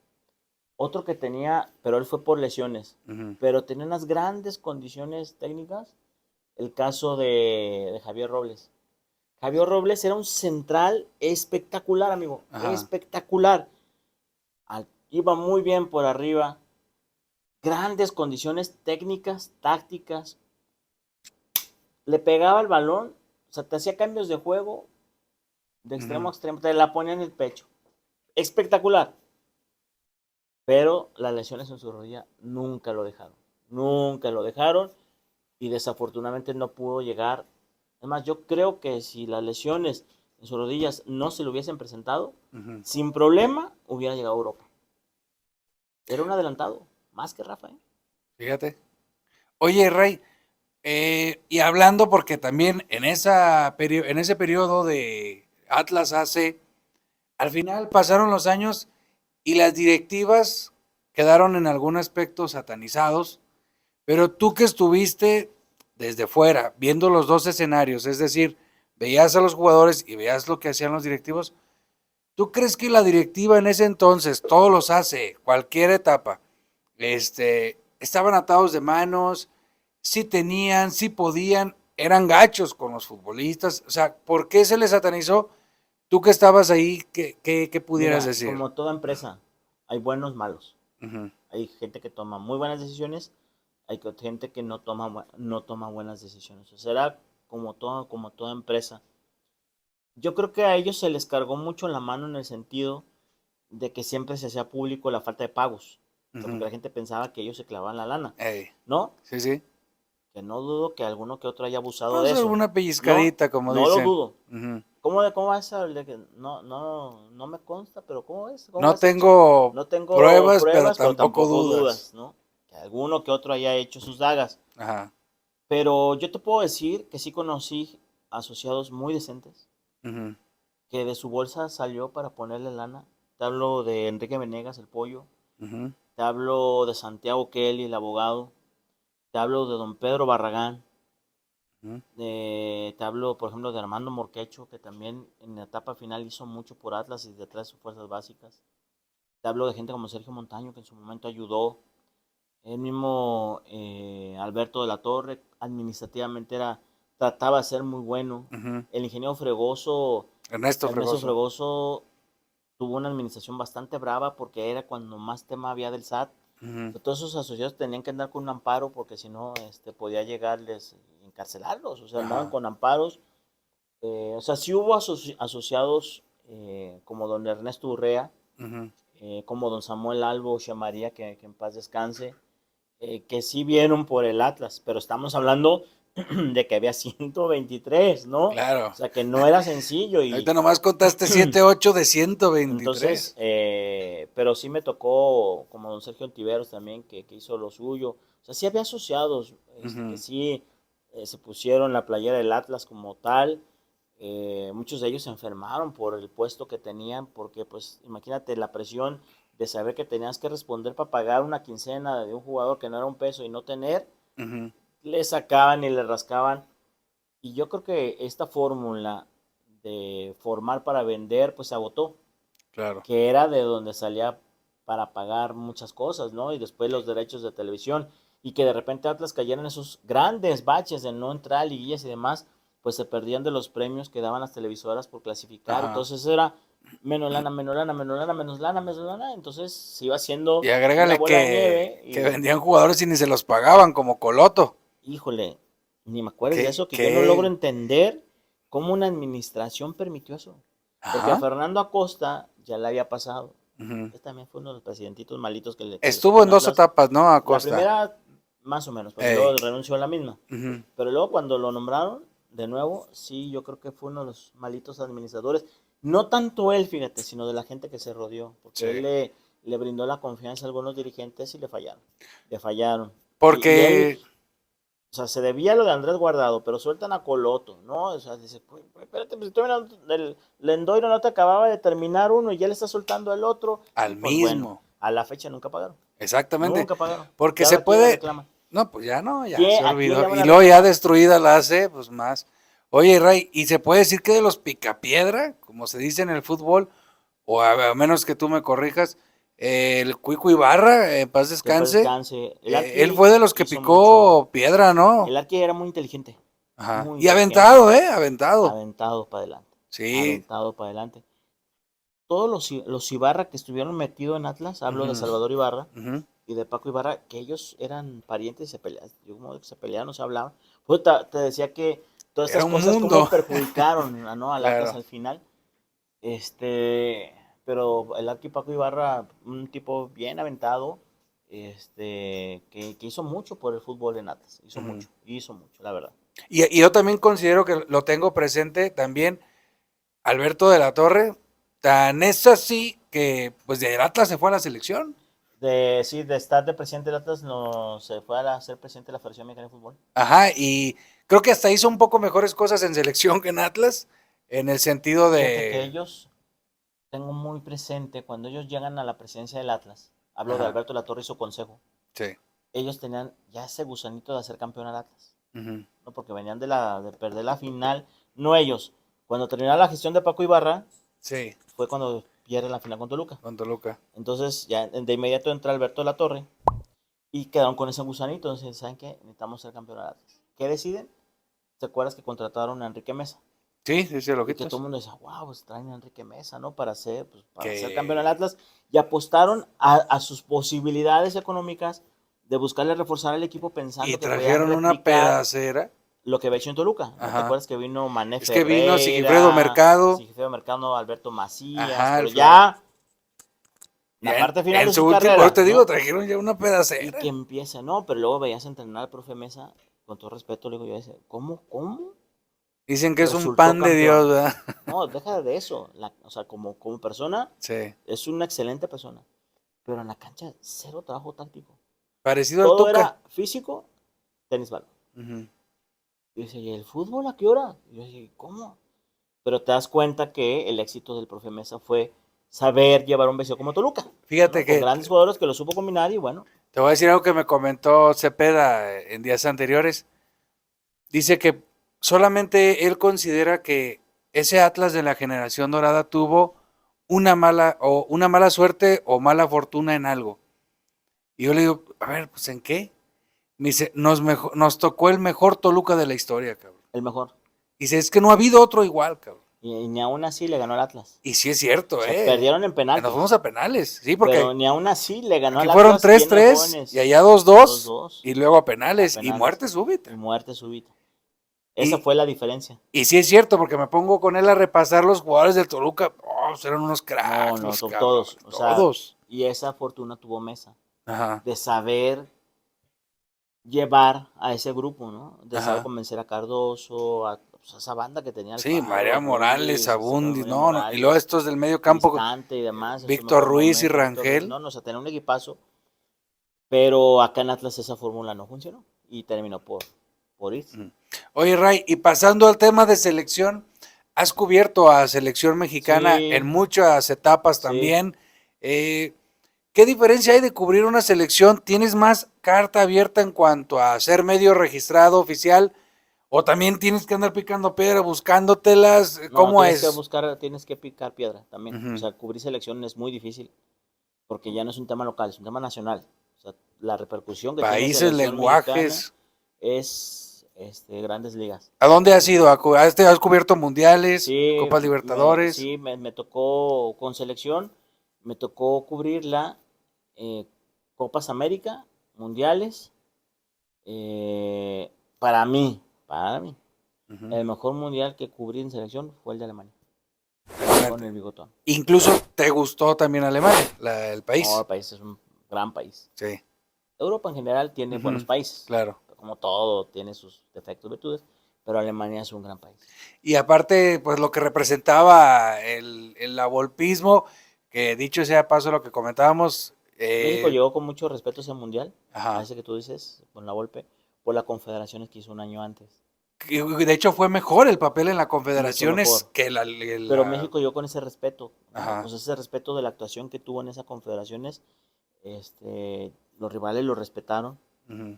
Otro que tenía, pero él fue por lesiones, ujú. pero tenía unas grandes condiciones técnicas, el caso de Javier Robles. Javier Robles era un central espectacular, amigo, Ajá. espectacular. Iba muy bien por arriba, grandes condiciones técnicas, tácticas. Le pegaba el balón O sea, te hacía cambios de juego de extremo a extremo, te la ponía en el pecho. Espectacular. Pero las lesiones en su rodilla nunca lo dejaron. Nunca lo dejaron y desafortunadamente no pudo llegar. Además, yo creo que si las lesiones en sus rodillas no se le hubiesen presentado, sin problema hubiera llegado a Europa. Era un adelantado, más que Rafa, ¿eh? Fíjate. Oye, Ray, y hablando porque también en ese periodo de Atlas AC, al final pasaron los años y las directivas quedaron en algún aspecto satanizados, pero tú que estuviste desde fuera, viendo los dos escenarios, es decir, veías a los jugadores y veías lo que hacían los directivos, ¿tú crees que la directiva en ese entonces, todos los hace, cualquier etapa, estaban atados de manos, sí tenían, sí podían, eran gachos con los futbolistas? O sea, ¿por qué se les satanizó? Tú que estabas ahí, ¿qué pudieras Mira, decir? como toda empresa, hay buenos, malos. Uh-huh. Hay gente que toma muy buenas decisiones, hay gente que no toma buenas decisiones. O sea, será como toda empresa. Yo creo que a ellos se les cargó mucho la mano en el sentido de que siempre se hacía público la falta de pagos. O sea, porque la gente pensaba que ellos se clavaban la lana, Ey, ¿no? sí, sí. Que no dudo que alguno que otro haya abusado Vamos de a eso. una pellizcadita, No, como no lo dicen. dudo. Uh-huh. ¿Cómo va eso? No me consta, pero ¿cómo es? ¿Cómo No es eso? tengo No tengo pruebas, pero pero tampoco dudas. ¿no? Que alguno que otro haya hecho sus dagas. Ajá. Pero yo te puedo decir que sí conocí asociados muy decentes, Uh-huh. que de su bolsa salió para ponerle lana. Te hablo de Enrique Venegas, el pollo. Uh-huh. Te hablo de Santiago Kelly, el abogado. Te hablo de don Pedro Barragán. Uh-huh. Te hablo, por ejemplo, de Armando Morquecho, que también en la etapa final hizo mucho por Atlas y detrás de sus fuerzas básicas. Te hablo de gente como Sergio Montaño, que en su momento ayudó. El mismo Alberto de la Torre, administrativamente trataba de ser muy bueno. Uh-huh. El ingeniero Fregoso, Ernesto Fregoso. Fregoso, tuvo una administración bastante brava porque era cuando más tema había del SAT. Uh-huh. Todos esos asociados tenían que andar con un amparo porque si no podía llegarles encarcelarlos. O sea, andaban Ajá. con amparos. O sea, sí hubo asociados como don Ernesto Urrea, Uh-huh. como don Samuel Albo Chamaría, que en paz descanse, que sí vieron por el Atlas, pero estamos hablando de que había 123, ¿no? Claro. O sea, que no era sencillo. Y ahorita nomás contaste 7, 8 de 123. entonces, pero sí me tocó, como don Sergio Ontiveros también, que hizo lo suyo. O sea, sí había asociados que sí se pusieron la playera del Atlas como tal. Muchos de ellos se enfermaron por el puesto que tenían, porque pues imagínate la presión de saber que tenías que responder para pagar una quincena de un jugador que no era un peso y no tener, le sacaban y le rascaban. Y yo creo que esta fórmula de formar para vender, pues se agotó. Claro. Que era de donde salía para pagar muchas cosas, ¿no? Y después los derechos de televisión. Y que de repente Atlas cayera en esos grandes baches de no entrar a liguillas y demás, pues se perdían de los premios que daban las televisoras por clasificar. Ajá. Entonces era menos lana, menos lana, menos lana, menos lana, menos lana. Entonces se iba haciendo Y agrégale una bola de nieve. que vendían jugadores y ni se los pagaban, como Coloto. Híjole, ni me acuerdo de eso, que ¿Qué? yo no logro entender cómo una administración permitió eso. Porque a Fernando Acosta ya le había pasado. Uh-huh. También fue uno de los presidentitos malitos que le... Estuvo en dos etapas, ¿no? Acosta. La primera, más o menos, porque luego renunció a la misma. Uh-huh. Pero luego cuando lo nombraron, de nuevo, sí, yo creo que fue uno de los malitos administradores. No tanto él, fíjate, sino de la gente que se rodeó. Porque él le brindó la confianza a algunos dirigentes y le fallaron. Le fallaron. Porque... Y él, o sea, se debía lo de Andrés Guardado, pero sueltan a Coloto, ¿no? O sea, dice, pues, espérate, pues el Lendoiro no te acababa de terminar uno y ya le está soltando al otro. Al pues, mismo. Bueno, a la fecha nunca pagaron. Exactamente. Nunca pagaron. Porque se puede... No, pues ya no, ya se olvidó. Y luego ya destruida la hace, pues más. Oye, Ray, ¿y se puede decir que de los picapiedra, como se dice en el fútbol, o a menos que tú me corrijas, el Cuico Ibarra, en paz descanse, él fue de los que picó mucho piedra, ¿no? El Arqui era muy inteligente. Ajá. Muy inteligente. Aventado, aventado. Aventado para adelante. Sí. Aventado para adelante. Todos los Ibarra que estuvieron metidos en Atlas, hablo de Salvador Ibarra y de Paco Ibarra, que ellos eran parientes y se peleaban, no se hablaban. Pues te decía que todas Era estas un cosas mundo. cómo perjudicaron, ¿no? Al Atlas Claro. al final. Pero el Arqui Paco Ibarra, un tipo bien aventado, que hizo mucho por el fútbol en Atlas, hizo mucho, la verdad. Y yo también considero que lo tengo presente también Alberto de la Torre. Tan es así que pues de Atlas se fue a la selección. Sí, de estar de presidente del Atlas, no, se fue a ser presidente de la Federación Mexicana de Fútbol. Ajá, y creo que hasta hizo un poco mejores cosas en selección que en Atlas, en el sentido Fíjate que de... ellos, tengo muy presente, cuando ellos llegan a la presidencia del Atlas, hablo de Ajá, Alberto de la Torre y su consejo, sí. ellos tenían ya ese gusanito de hacer campeón al Atlas, Ujú, ¿no? Porque venían de perder la final, no ellos. Cuando terminó la gestión de Paco Ibarra, sí, fue cuando pierde la final con Toluca. con Toluca. Entonces, ya de inmediato entra Alberto de la Torre y quedaron con ese gusanito. Entonces, ¿saben qué? Necesitamos ser campeón al Atlas. ¿Qué deciden? ¿Te acuerdas que contrataron a Enrique Mesa? Sí, sí, sí, Y que todo Lojitos. el mundo decía, wow, pues traen a Enrique Mesa, ¿no? Para ser campeón al Que... Atlas. Y apostaron a sus posibilidades económicas de buscarle reforzar al equipo Y pensando que podían trajeron una replicar pedacera. lo que había hecho en Toluca. ¿No te Ajá. acuerdas que vino Mané Es que vino Sigifredo Ferreira, Mercado. Sigifredo Mercado, Alberto Macías, Ajá, pero el ya la ya parte final en de su su último, ahora carrera, te digo, ¿no? trajeron ya una Y pedacera. que empieza, no, pero luego veías entrenar al profe Mesa, con todo respeto, le digo yo, decía, ¿cómo? Dicen que es un Resultó pan de Dios, campeón. ¿verdad? No, deja de eso. O sea, como persona, Sí. es una excelente persona. Pero en la cancha, cero trabajo táctico. Parecido al Todo Tuca. era físico, tenis balón. Ujú. Y dice, ¿y el fútbol a qué hora? Y yo dije, ¿cómo? Pero te das cuenta que el éxito del profe Mesa fue saber llevar un vecino como Toluca, Fíjate ¿no? Con que grandes jugadores que lo supo combinar y bueno, te voy a decir algo que me comentó Cepeda en días anteriores. Dice que solamente él considera que ese Atlas de la generación dorada tuvo una mala suerte o mala fortuna en algo. Y yo le digo, a ver, pues ¿en qué? Me dice, nos tocó el mejor Toluca de la historia, cabrón. el mejor. Dice, es que no ha habido otro igual, cabrón. Y ni aún así le ganó al Atlas. Y sí es O cierto, sea, perdieron en Nos fuimos penaltis. a penales, sí, Pero porque ni aún así le ganó aquí al fueron Atlas lleno de 3-3 y jóvenes. allá 2-2 2-2 y luego a a penales y penales muerte súbita. y muerte súbita. Esa Y, fue la diferencia. y sí es cierto, porque me pongo con él a repasar los jugadores del Toluca. Oh, eran unos No, cracks no, los cabrones, todos. O sea, todos. y esa fortuna tuvo Mesa Ajá, de saber llevar a ese grupo, ¿no? De saber ajá. convencer a Cardoso, a esa banda que tenía Sí, Alfaro, María Morales, Abundis, Abundis, María no, no. Y luego Morales, estos del medio campo, Cristante y demás, en su Víctor mejor Ruiz y momento, Víctor Ruiz, Rangel. no, o sea, tenía un equipazo, pero acá en Atlas esa fórmula no funcionó y terminó por irse. Oye, Ray, y pasando al tema de selección, has cubierto a selección mexicana en Sí, muchas etapas sí. también. ¿Qué diferencia hay de cubrir una selección? ¿Tienes más carta abierta en cuanto a ser medio registrado oficial? ¿O también tienes que andar picando piedra buscándotelas? No, ¿Cómo es? tienes que picar piedra también. O Ujú. sea, cubrir selección es muy difícil porque ya no es un tema local, es un tema nacional. O sea, la repercusión que tiene Países, selección mexicana lenguajes. es grandes ligas. ¿A dónde has ido? ¿Has cubierto mundiales, Sí, Copas Libertadores? me tocó con selección, me tocó cubrirla Copas América, mundiales. Para mí, Ujú. el mejor mundial que cubrí en selección fue el de Alemania, con el bigotón. Incluso te gustó también Alemania, el No, país. el país es un gran país. Sí. Europa en general tiene buenos Ujú, países, claro. como todo, tiene sus defectos y virtudes, pero Alemania es un gran país. Y aparte, pues lo que representaba el avolpismo, que dicho sea paso lo que comentábamos, México llegó con mucho respeto a ese mundial, a ajá. ese que tú dices, con la Volpe, por las confederaciones que hizo un año antes. De hecho, fue mejor el papel en la Mucho Confederaciones mejor. que Pero México llegó con ese respeto, ¿no? ajá. Pues ese respeto de la actuación que tuvo en esas confederaciones, los rivales lo respetaron. Ujú.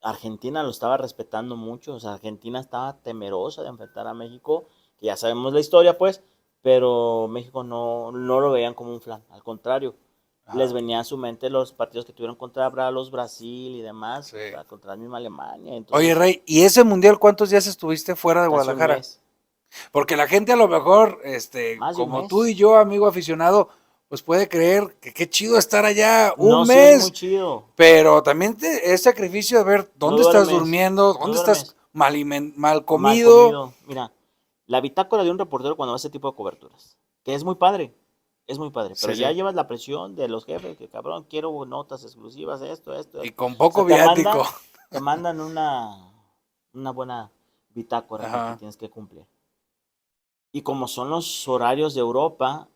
Argentina lo estaba respetando mucho, o sea, Argentina estaba temerosa de enfrentar a México, que ya sabemos la historia, pues, pero México no lo veían como un flan, al contrario, les Ajá. venía a su mente los partidos que tuvieron contra los Brasil y demás, Sí. o sea, contra la misma Alemania, Oye, entonces, Rey, ¿y ese mundial cuántos días estuviste fuera de casi un Guadalajara? mes, Porque la gente a lo mejor, más de un como tú y mes. yo, amigo aficionado, pues puede creer que qué chido estar allá un No, sí es muy mes, chido, pero también es sacrificio de ver no dónde estás duermes, durmiendo, no dónde estás duermes. mal Mal comido. Mira, la bitácora de un reportero cuando hace ese tipo de coberturas, que es muy padre, pero Sí, ya sí. llevas la presión de los jefes, que cabrón, quiero notas exclusivas, Y esto. con O poco sea, viático. te mandan una buena bitácora que Ajá. tienes que cumplir. Y como son los horarios de Europa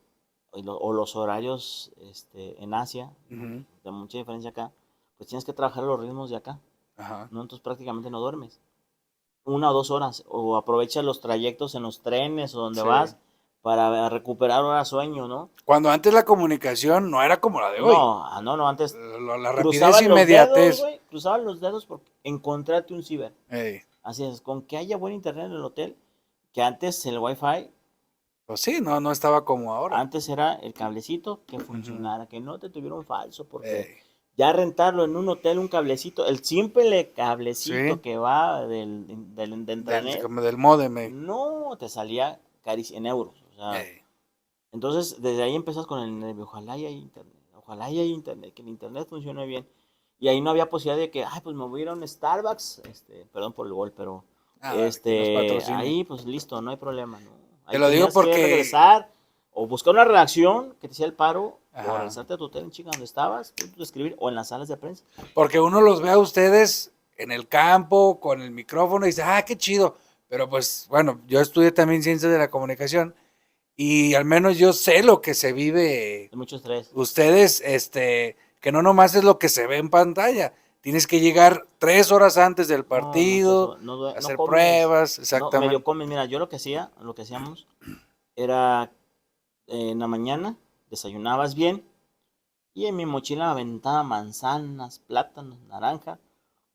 o los horarios en Asia, ¿no? Ujú. De mucha diferencia acá, pues tienes que trabajar los ritmos de acá, Ajá. ¿no? Entonces prácticamente no duermes. 1 o 2 horas, o aprovecha los trayectos en los trenes o donde Sí. vas para recuperar horas sueño, ¿no? Cuando antes la comunicación no era como la de hoy. No, antes La rapidez e cruzaban los dedos, inmediatez. güey, cruzaban los dedos por encontrarte un ciber. Ey. Así es, con que haya buen internet en el hotel, que antes el wifi, Pues sí, no estaba como ahora. antes era el cablecito que Ujú. funcionara, que no te tuviera un falso, porque Ey. ya rentarlo en un hotel, un cablecito, el simple cablecito Sí, que va de intranet, como del módem. no te salía carísimo en euros. O sea, Ey. entonces desde ahí empezas con el nervio, ojalá y haya internet, que el internet funcione bien. Y ahí no había posibilidad de que, ay, pues me voy a ir a un Starbucks, perdón por el gol, pero Que nos patrocine. ahí pues listo, no hay problema, ¿no? Te Ahí lo digo tenías que porque, regresar o buscar una redacción que te hiciera el paro o ajá, regresarte a tu hotel en chica donde estabas, punto de escribir o en las salas de prensa. porque uno los ve a ustedes en el campo con el micrófono y dice, qué chido. Pero pues, bueno, yo estudié también ciencias de la comunicación y al menos yo sé lo que se vive. De mucho estrés. Ustedes, que no nomás es lo que se ve en pantalla. Tienes que llegar 3 horas antes del No te partido, no hacer comes, pruebas, no, medio exactamente. comes. Mira, yo lo que hacíamos era en la mañana, desayunabas bien y en mi mochila aventaba manzanas, plátanos, naranja,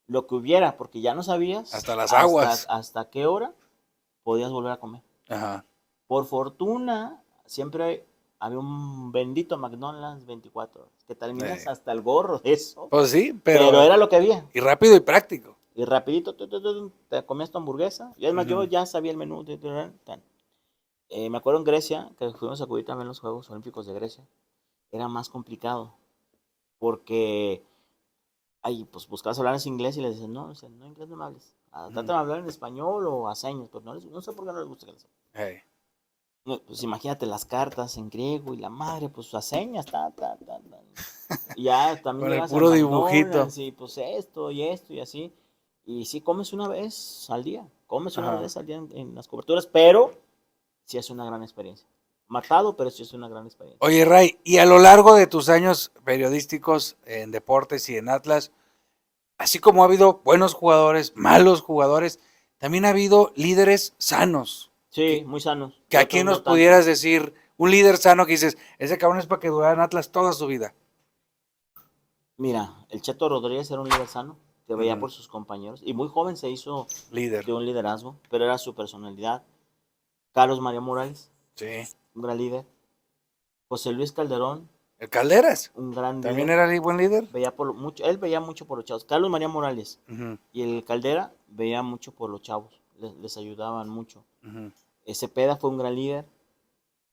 lo que hubiera, porque ya no sabías Hasta las aguas. hasta qué hora podías volver a comer. Ajá. Por fortuna, siempre había un bendito McDonald's 24 horas, que terminas Eh, hasta el gorro de eso, pues sí, pero pero era lo que había. y rápido y práctico. Y rapidito, te comías tu hamburguesa. Y además yo Ujú. ya sabía el menú. Me acuerdo en Grecia, que fuimos a cubrir también los Juegos Olímpicos de Grecia, era más complicado, porque ahí pues buscabas hablar en inglés y les decían, no, no inglés no me hables. Trata Ujú. de hablar en español o a señas, pero no sé por qué no les gusta que les hable. Ey. No, pues imagínate las cartas en griego y la madre, pues a señas, ta. Y ya también Con el llegas al puro dibujito. McDonald's y pues esto y así. Y sí comes una vez al día, comes una Ajá. vez al día en las coberturas, pero sí es una gran experiencia. Matado, pero sí es una gran experiencia. Oye, Ray, y a lo largo de tus años periodísticos en deportes y en Atlas, así como ha habido buenos jugadores, malos jugadores, también ha habido líderes sanos. Sí, Que, muy sanos. que Y a quién otros nos no tanto. pudieras decir, un líder sano que dices, ese cabrón es para que durara en Atlas toda su vida. Mira, el Cheto Rodríguez era un líder sano, que veía Ujú. por sus compañeros. Y muy joven se hizo Líder. de un liderazgo, pero era su personalidad. Carlos María Morales, Sí. un gran líder. José Luis Calderón, El Calderas. un gran También líder. era buen líder. Él veía mucho por los chavos. Carlos María Morales Ujú, y el Caldera veía mucho por los chavos. Les ayudaban mucho. ujú. Cepeda fue un gran líder.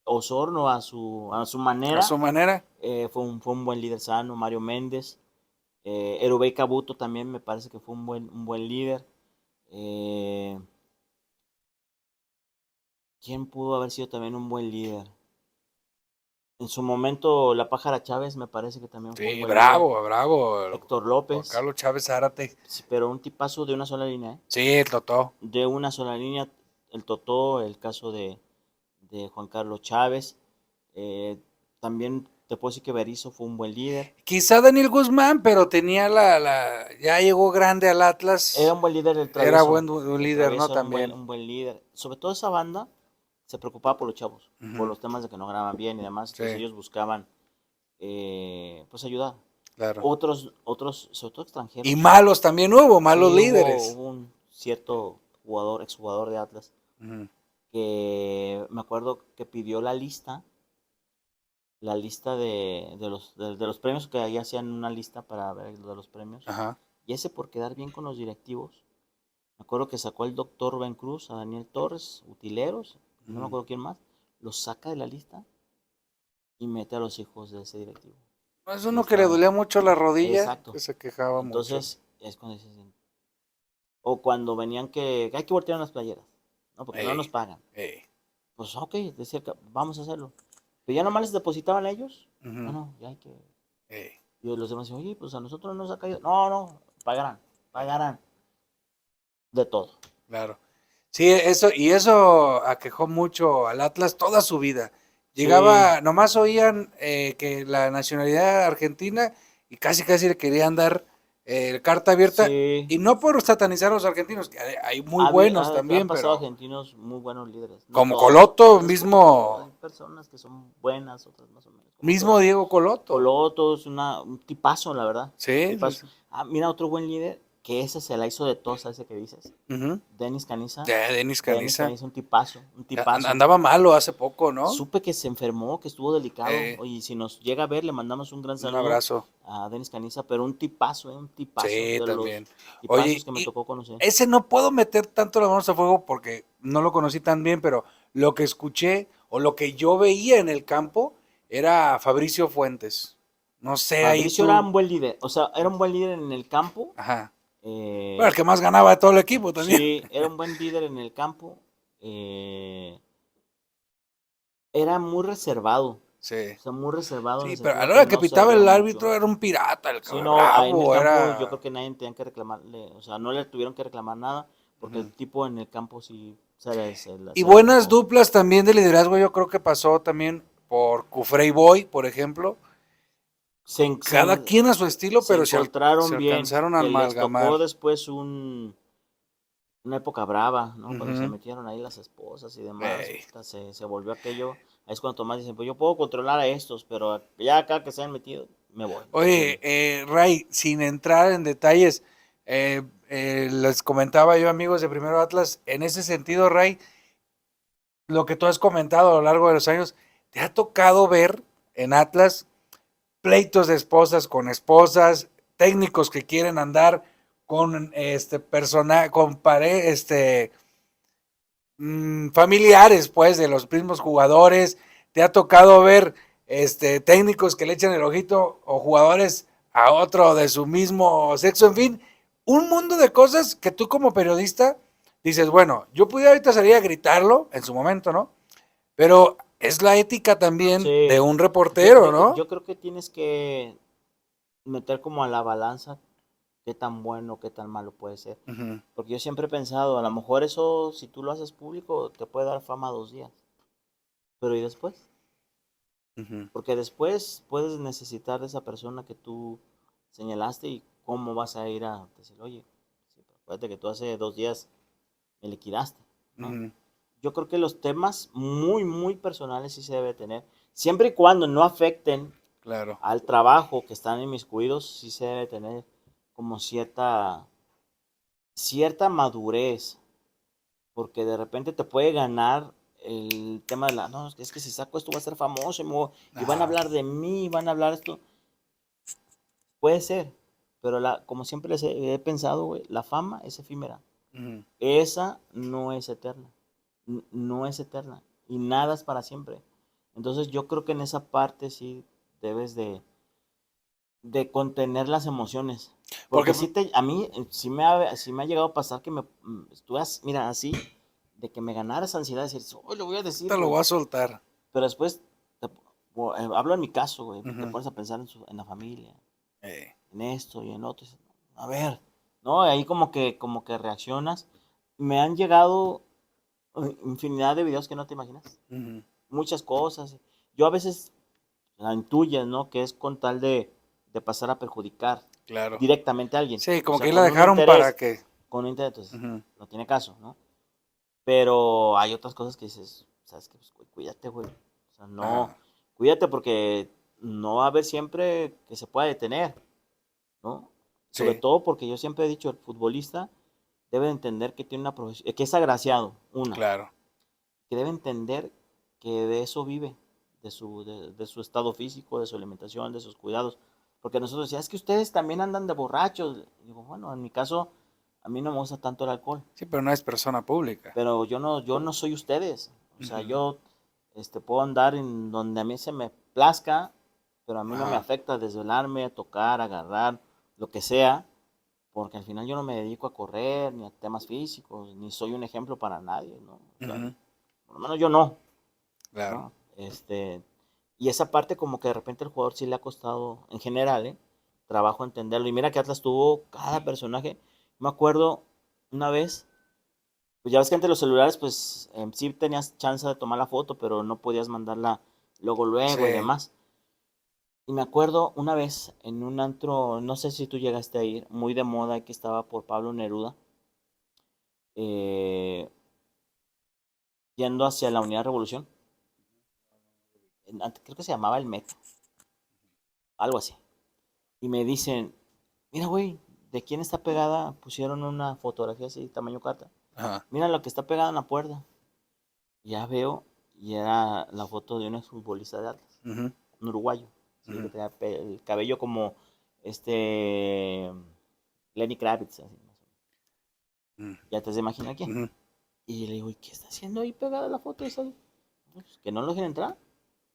Osorno a su A manera su manera. fue un buen líder sano. Mario Méndez. Erubey Cabuto también me parece que fue un buen líder. Eh, ¿Quién pudo haber sido también un buen líder? En su momento, la Pájara Chávez me parece que también fue un Sí, buen líder. bravo, bravo. Héctor Juan López, Carlos Chávez Zárate. sí, pero un tipazo de una sola línea, ¿eh? Sí, el Totó. De una sola línea, el Totó, el caso de Juan Carlos Chávez. Eh, También te puedo decir que Berizzo fue un buen líder. Quizá Daniel Guzmán, pero tenía ya llegó grande al Era Atlas. un buen líder el Era Travieso. buen El líder, ¿no? Travieso era También. un buen líder. Sobre todo esa banda se preocupaba por los chavos, por Ujú. los temas de que no graban bien y demás. Sí, Entonces ellos buscaban pues ayudar. claro. Sobre todo Y extranjeros. malos también hubo, malos Sí, líderes. hubo un cierto jugador, exjugador de Atlas, Ujú. que me acuerdo que pidió la lista de los premios, que ahí hacían una lista para ver de los premios. Ajá. Y ese por quedar bien con los directivos, me acuerdo que sacó el doctor Rubén Cruz, a Daniel Torres, utileros, no me Ujú. acuerdo quién más, los saca de la lista y mete a los hijos de ese directivo. No, es Y uno que le estaban, dolía mucho la rodilla, exacto. que se quejaba mucho. Entonces, es cuando dices, O cuando venían que hay que voltear unas playeras, ¿no? Porque no nos pagan. Pues ok, decía que vamos a hacerlo. Pero ya nomás les depositaban a ellos. No, no, ya hay que. Y los demás decían, oye, pues a nosotros no nos ha caído. No, no, pagarán. De todo. Claro. Sí, eso aquejó mucho al Atlas toda su vida. Llegaba, Sí. nomás oían que la nacionalidad argentina y casi le querían dar carta abierta. Sí. Y no por satanizar a los argentinos, que hay muy buenos Han también, pasado pero argentinos muy buenos líderes. No como todos. Coloto, No es como todo. mismo, Hay personas que son buenas, otras más o menos. Como mismo todo. Diego Coloto. Coloto es un tipazo, la verdad. Sí, sí, Tipazo. sí. Ah, mira, otro buen líder, que ese se la hizo de tos, ese que dices. Ujú. Denis Caniza. Ya, Denis Denis Caniza. Caniza, un tipazo. Andaba malo hace poco, ¿no? Supe que se enfermó, que estuvo delicado. Oye, si nos llega a ver, le mandamos un gran Un saludo abrazo. a Denis Caniza, pero un tipazo, Sí, de los también. tipazos Oye, que me y tocó conocer. ese no puedo meter tanto las manos a fuego porque no lo conocí tan bien, pero lo que escuché o lo que yo veía en el campo era Fabricio Fuentes. No sé, ahí Fabricio era tú. un buen líder, o sea, era un buen líder en el campo. Ajá. Bueno, el eh, que más ganaba de todo el equipo también. sí, era un buen líder en el campo. Era muy reservado, Sí. o sea, muy reservado en Sí, el pero a sentido la que hora que no se pitaba abría el mucho. árbitro era un pirata, el Sí, cabrón, no, ahí en el bravo, campo yo era. creo que nadie tenía que reclamarle, o sea, no le tuvieron que reclamar nada, porque Ujú. el tipo en el campo sí Y se la buenas rifó. duplas también de liderazgo, yo creo que pasó también por Cufré y Boy, por ejemplo. Se, en- se Cada en- quien a su estilo, Se pero se encontraron bien, alcanzaron a que les tocó amalgamar. después una época brava, ¿no? Cuando se Ujú. metieron ahí las esposas y demás, Ey. puta, se volvió aquello. Ahí es cuando Tomás dice, pues yo puedo controlar a estos, pero ya acá que se han metido, me voy. Oye, Ray, sin entrar en detalles, les comentaba yo, amigos de Primero Atlas, en ese sentido, Ray, lo que tú has comentado a lo largo de los años, ¿te ha tocado ver en Atlas pleitos de esposas con esposas, técnicos que quieren andar con familiares, pues, de los mismos jugadores? ¿Te ha tocado ver técnicos que le echan el ojito o jugadores a otro de su mismo sexo? En fin, un mundo de cosas que tú como periodista dices, bueno, yo pudiera ahorita salir a gritarlo en su momento, ¿no? Pero es la ética también de Sí, un reportero, ¿no? yo creo que tienes que meter como a la balanza qué tan bueno, qué tan malo puede ser. Ujú, Porque yo siempre he pensado, a lo mejor eso, si tú lo haces público, te puede dar fama 2 días. Pero ¿y después? ujú. Porque después puedes necesitar de esa persona que tú señalaste y cómo vas a ir a decir, oye, sí, pero acuérdate que tú hace 2 días me liquidaste, ¿no? Ujú. Yo creo que los temas muy, muy personales sí se debe tener. Siempre y cuando no afecten Claro. al trabajo que están inmiscuidos, sí se debe tener como cierta madurez, porque de repente te puede ganar el tema de no, es que si saco esto va a ser famoso y van a Ajá. hablar de mí, van a hablar esto. Puede ser, pero como siempre he pensado, güey, la fama es efímera. Ujú. Esa no es eterna. No es eterna. Y nada es para siempre. Entonces yo creo que en esa parte sí debes de contener las emociones. Porque Porque a mí sí me ha llegado a pasar que estuve mira, así, de que me ganara esa ansiedad de decir, hoy lo voy a decir, te lo güey. voy a soltar. Pero después, hablo en mi caso, güey, te Ujú. pones a pensar en la familia, Eh, en esto y en otro. Y dices, a ver, ¿no? Ahí como que reaccionas. Me han llegado infinidad de videos que no te imaginas. ujú. Muchas cosas. Yo a veces la intuyes, ¿no? Que es con tal de pasar a perjudicar Claro. directamente a alguien. Sí, O como sea, que ahí la dejaron para que. con un interés, entonces Ujú. no tiene caso, ¿no? Pero hay otras cosas que dices, ¿sabes qué? Pues, cuídate, güey. O sea, no, Ajá. cuídate porque no va a haber siempre que se pueda detener, ¿no? Sobre Sí, todo porque yo siempre he dicho, el futbolista debe entender que tiene una profesión, que es agraciado, claro. que debe entender que de eso vive, de su estado físico, de su alimentación, de sus cuidados. Porque nosotros decíamos, es que ustedes también andan de borrachos. Y digo, bueno, en mi caso, a mí no me gusta tanto el alcohol, Sí, pero no es persona pública. pero yo no soy ustedes. O sea, Ujú. yo puedo andar en donde a mí se me plazca, pero a mí no me Ajá. afecta desvelarme, tocar, agarrar, lo que sea, porque al final yo no me dedico a correr, ni a temas físicos, ni soy un ejemplo para nadie, ¿no? O sea, Ujú, por lo menos yo no, claro. ¿no? Y esa parte como que de repente al jugador sí le ha costado, en general, trabajo entenderlo. Y mira que Atlas tuvo cada personaje. Me acuerdo una vez, pues ya ves que antes los celulares, pues sí tenías chance de tomar la foto, pero no podías mandarla Sí. luego y demás. Y me acuerdo una vez en un antro, no sé si tú llegaste a ir, muy de moda que estaba por Pablo Neruda, eh, yendo hacia la Unidad Revolución. Creo que se llamaba el Metro, algo así. Y me dicen, mira, güey, ¿de quién está pegada? Pusieron una fotografía así, tamaño carta. Ajá. Mira lo que está pegado en la puerta. Ya veo, y era la foto de un exfutbolista de Atlas, Ujú, un uruguayo, sí, que ujú, tenía el cabello como este Lenny Kravitz, así, más o menos. ujú, Ya te imaginas quién. ujú. Y le digo, ¿y qué está haciendo ahí pegada la foto esa? Pues, que no lo dejen entrar.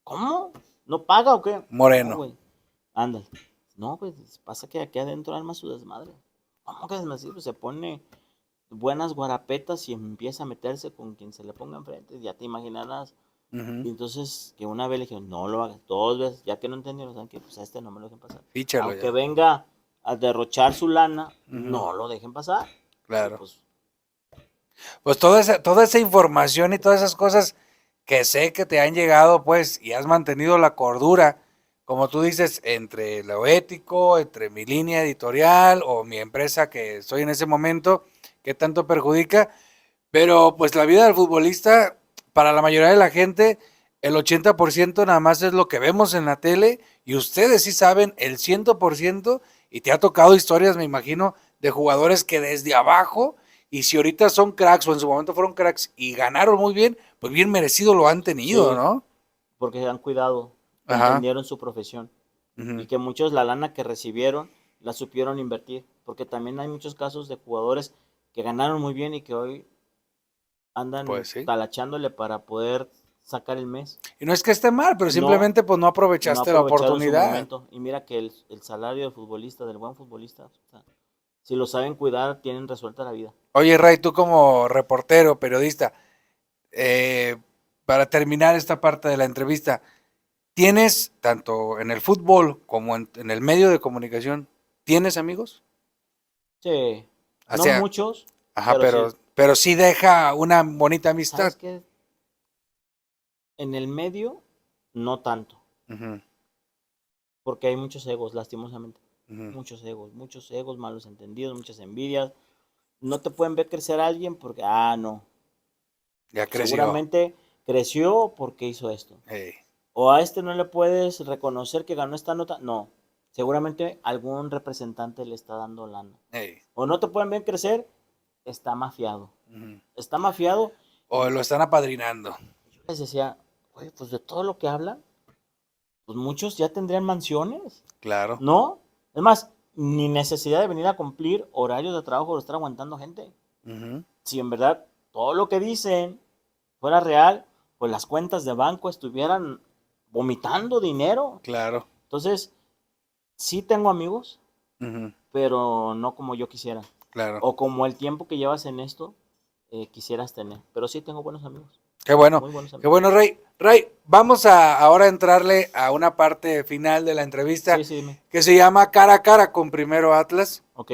¿Cómo? ¿No paga o qué? No, Moreno. güey. Ándale. No, pues pasa que aquí adentro arma su desmadre. ¿Cómo que desmadre? Pues se pone buenas guarapetas y empieza a meterse con quien se le ponga enfrente. Ya te imaginarás. Ujú. Y entonces, que una vez le dije, no lo hagas. Dos veces, ya que no entendieron, ¿saben qué? Pues a este no me lo dejen pasar. Fíchalo Aunque ya. venga a derrochar su lana, Ujú, no lo dejen pasar. Y claro. pues, Pues toda esa información y todas esas cosas que sé que te han llegado, pues, y has mantenido la cordura, como tú dices, entre lo ético, entre mi línea editorial o mi empresa que estoy en ese momento, que tanto perjudica, pero pues la vida del futbolista, para la mayoría de la gente, el 80% nada más es lo que vemos en la tele y ustedes sí saben el 100% y te ha tocado historias, me imagino, de jugadores que desde abajo y si ahorita son cracks o en su momento fueron cracks y ganaron muy bien, pues bien merecido lo han tenido, sí, ¿no? porque se han cuidado, Ajá. entendieron su profesión. Ujú. Y que muchos la lana que recibieron la supieron invertir. Porque también hay muchos casos de jugadores que ganaron muy bien y que hoy Pues andan sí. talachándole para poder sacar el mes. Y no es que esté mal, pero No, simplemente pues no no aprovechaste la aprovecharon su oportunidad. momento. Y mira que el salario del futbolista, del buen futbolista, o sea, si lo saben cuidar, tienen resuelta la vida. Oye, Ray, tú como reportero, periodista, eh, para terminar esta parte de la entrevista, ¿tienes, tanto en el fútbol como en el medio de comunicación, tienes amigos? Sí, O no sea, muchos, ajá, pero sí. pero sí deja una bonita amistad. ¿Sabes qué? En el medio, no tanto. Ujú, Porque hay muchos egos, lastimosamente. ujú. Muchos egos, malos entendidos, muchas envidias. No te pueden ver crecer a alguien porque, no, Ya creció. seguramente creció porque hizo esto. Ey, O a este no le puedes reconocer que ganó esta nota. No, seguramente algún representante le está dando lana. ey, O no te pueden ver crecer, está mafiado. ujú. Está mafiado O lo están apadrinando. y yo les decía, oye, pues de todo lo que hablan, pues muchos ya tendrían mansiones. Claro. ¿No? Es más, ni necesidad de venir a cumplir horarios de trabajo o estar aguantando gente. Ujú, Si en verdad todo lo que dicen fuera real, pues las cuentas de banco estuvieran vomitando dinero. claro. Entonces, sí tengo amigos, Ujú, pero no como yo quisiera. claro. O como el tiempo que llevas en esto quisieras tener. Pero sí tengo buenos amigos, muy buenos Qué amigos. bueno, Rey. Rey, vamos a ahora entrarle a una parte final de la entrevista Sí, sí, dime. que se llama cara a cara con Primero Atlas. Ok,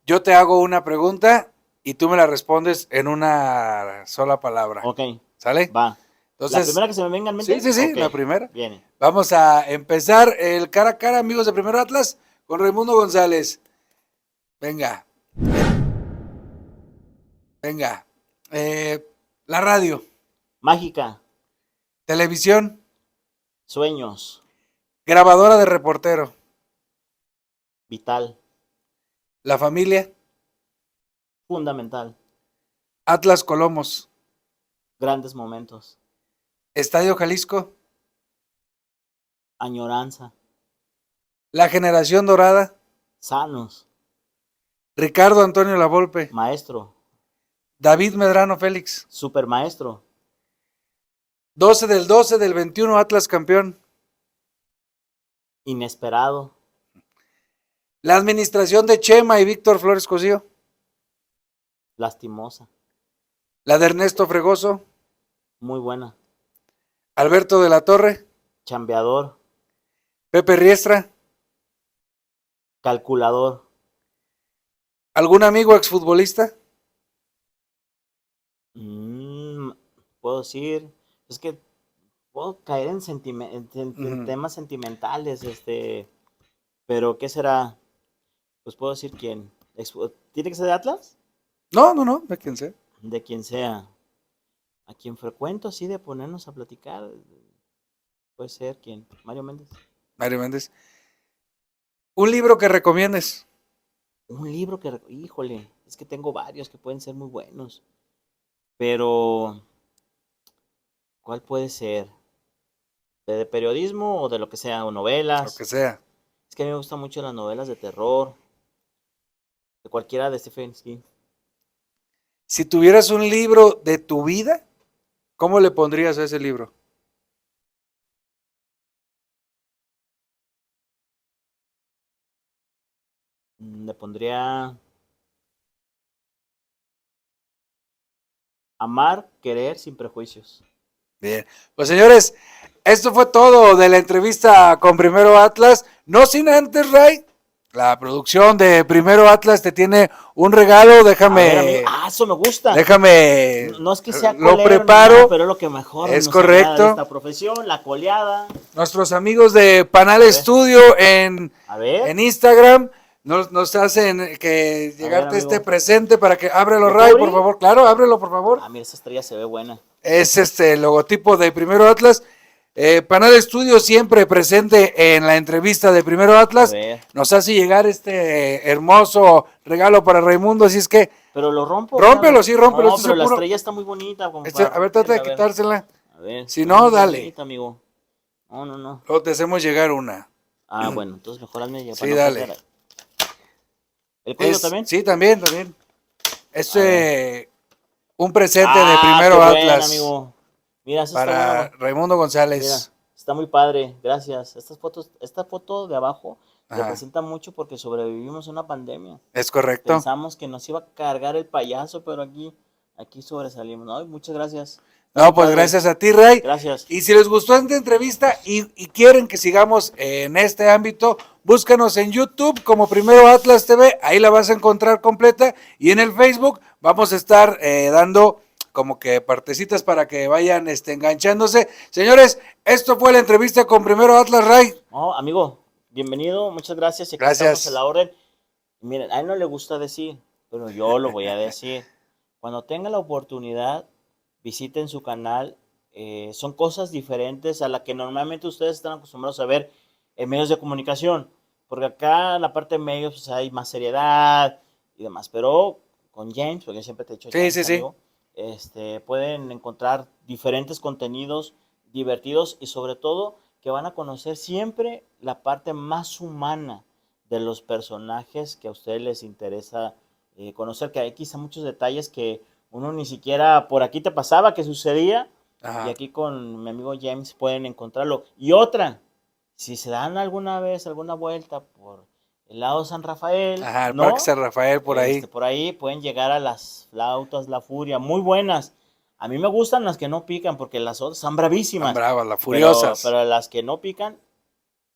Yo te hago una pregunta y tú me la respondes en una sola palabra. ok, ¿Sale? va. La Entonces, primera que se me venga en sí, mente, sí, sí, ok, la primera. viene. Vamos a empezar el cara a cara, amigos de Primero Atlas, con Raimundo González. Venga, venga. Eh, la radio, Mágica, televisión, sueños, grabadora de reportero, vital, la familia, fundamental, Atlas Colomos, grandes momentos, Estadio Jalisco, añoranza, la generación dorada, sanos, Ricardo Antonio Lavolpe, maestro, David Medrano Félix, supermaestro, 12 del 21 Atlas campeón, inesperado, La administración de Chema y Víctor Flores Cosío. Lastimosa. La de Ernesto Fregoso. Muy buena. Alberto de la Torre. Chambeador. Pepe Riestra. Calculador. ¿Algún amigo exfutbolista? Puedo decir, es que puedo caer en, en temas sentimentales, pero ¿qué será? Pues puedo decir quién. ¿Tiene que ser de Atlas? No, de quien sea. De quien sea. A quien frecuento así de ponernos a platicar, puede ser quién. Mario Méndez. Mario Méndez. ¿Un libro que recomiendes? Un libro que, híjole, es que tengo varios que pueden ser muy buenos. Pero, ¿cuál puede ser? ¿De periodismo o de lo que sea? ¿O novelas? Lo que sea. Es que a mí me gustan mucho las novelas de terror. De cualquiera de Stephen King. Si tuvieras un libro de tu vida, ¿cómo le pondrías a ese libro? Le pondría Amar, querer sin prejuicios. Bien, pues señores, esto fue todo de la entrevista con Primero Atlas. No sin antes, Ray, la producción de Primero Atlas te tiene un regalo. Déjame. Eso me gusta. Déjame. No es que sea lo colero, preparo. Nada, pero es lo que mejor es nos correcto. agrada de esta profesión, la coleada. Nuestros amigos de Panal Studio en Instagram nos hacen que llegarte este presente para que ábrelo, Ray, por favor. Claro, ábrelo, por favor. Mira, esa estrella se ve buena. Es el logotipo de Primero Atlas. Panal Studio siempre presente en la entrevista de Primero Atlas. Nos hace llegar este hermoso regalo para Raimundo, así es que. Pero lo rompo. Rómpelo, sí, rómpelo. No, pero la estrella está muy bonita. A ver, trata de quitársela. A ver. Si no, dale. Bonita, amigo. No. Luego te hacemos llegar una. Bueno, entonces mejor hazme llegar. Sí, dale. ¿El código también? Sí, también. Un presente de Primero Atlas. Amigo. Mira, para está Raimundo González. Mira, está muy padre, gracias. Esta foto de abajo representa mucho porque sobrevivimos a una pandemia. Es correcto. Pensamos que nos iba a cargar el payaso, pero aquí sobresalimos. ¿No? Muchas gracias. No, pues gracias a ti, Ray. Gracias. Y si les gustó esta entrevista y quieren que sigamos en este ámbito, búscanos en YouTube como Primero Atlas TV, ahí la vas a encontrar completa. Y en el Facebook vamos a estar dando como que partecitas para que vayan enganchándose. Señores, esto fue la entrevista con Primero Atlas, Ray. No, amigo, bienvenido, muchas gracias. Gracias. Estamos a la orden. Miren, a él no le gusta decir, pero yo lo voy a decir. Cuando tenga la oportunidad, visiten su canal. Son cosas diferentes a las que normalmente ustedes están acostumbrados a ver en medios de comunicación. Porque acá en la parte de medios pues, hay más seriedad y demás. Pero con James, porque siempre te he dicho James, amigo, pueden encontrar diferentes contenidos divertidos y sobre todo que van a conocer siempre la parte más humana de los personajes que a ustedes les interesa conocer, que hay quizá muchos detalles que uno ni siquiera por aquí te pasaba que sucedía. Ajá. Y aquí con mi amigo James pueden encontrarlo. Y otra, si se dan alguna vez alguna vuelta por el lado San Rafael, ajá, el Parque San Rafael por ahí. Por ahí pueden llegar a las flautas La Furia, muy buenas. A mí me gustan las que no pican porque las otras son bravísimas. Son bravas, las furiosas. Pero las que no pican,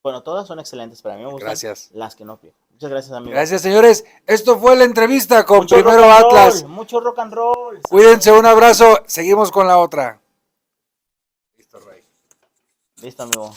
bueno, todas son excelentes, pero a mí me gustan las que no pican. Muchas gracias, amigo. Gracias, señores. Esto fue la entrevista con Primero Atlas. Mucho rock and roll. Cuídense, un abrazo. Seguimos con la otra. Listo, Ray. Listo, amigo.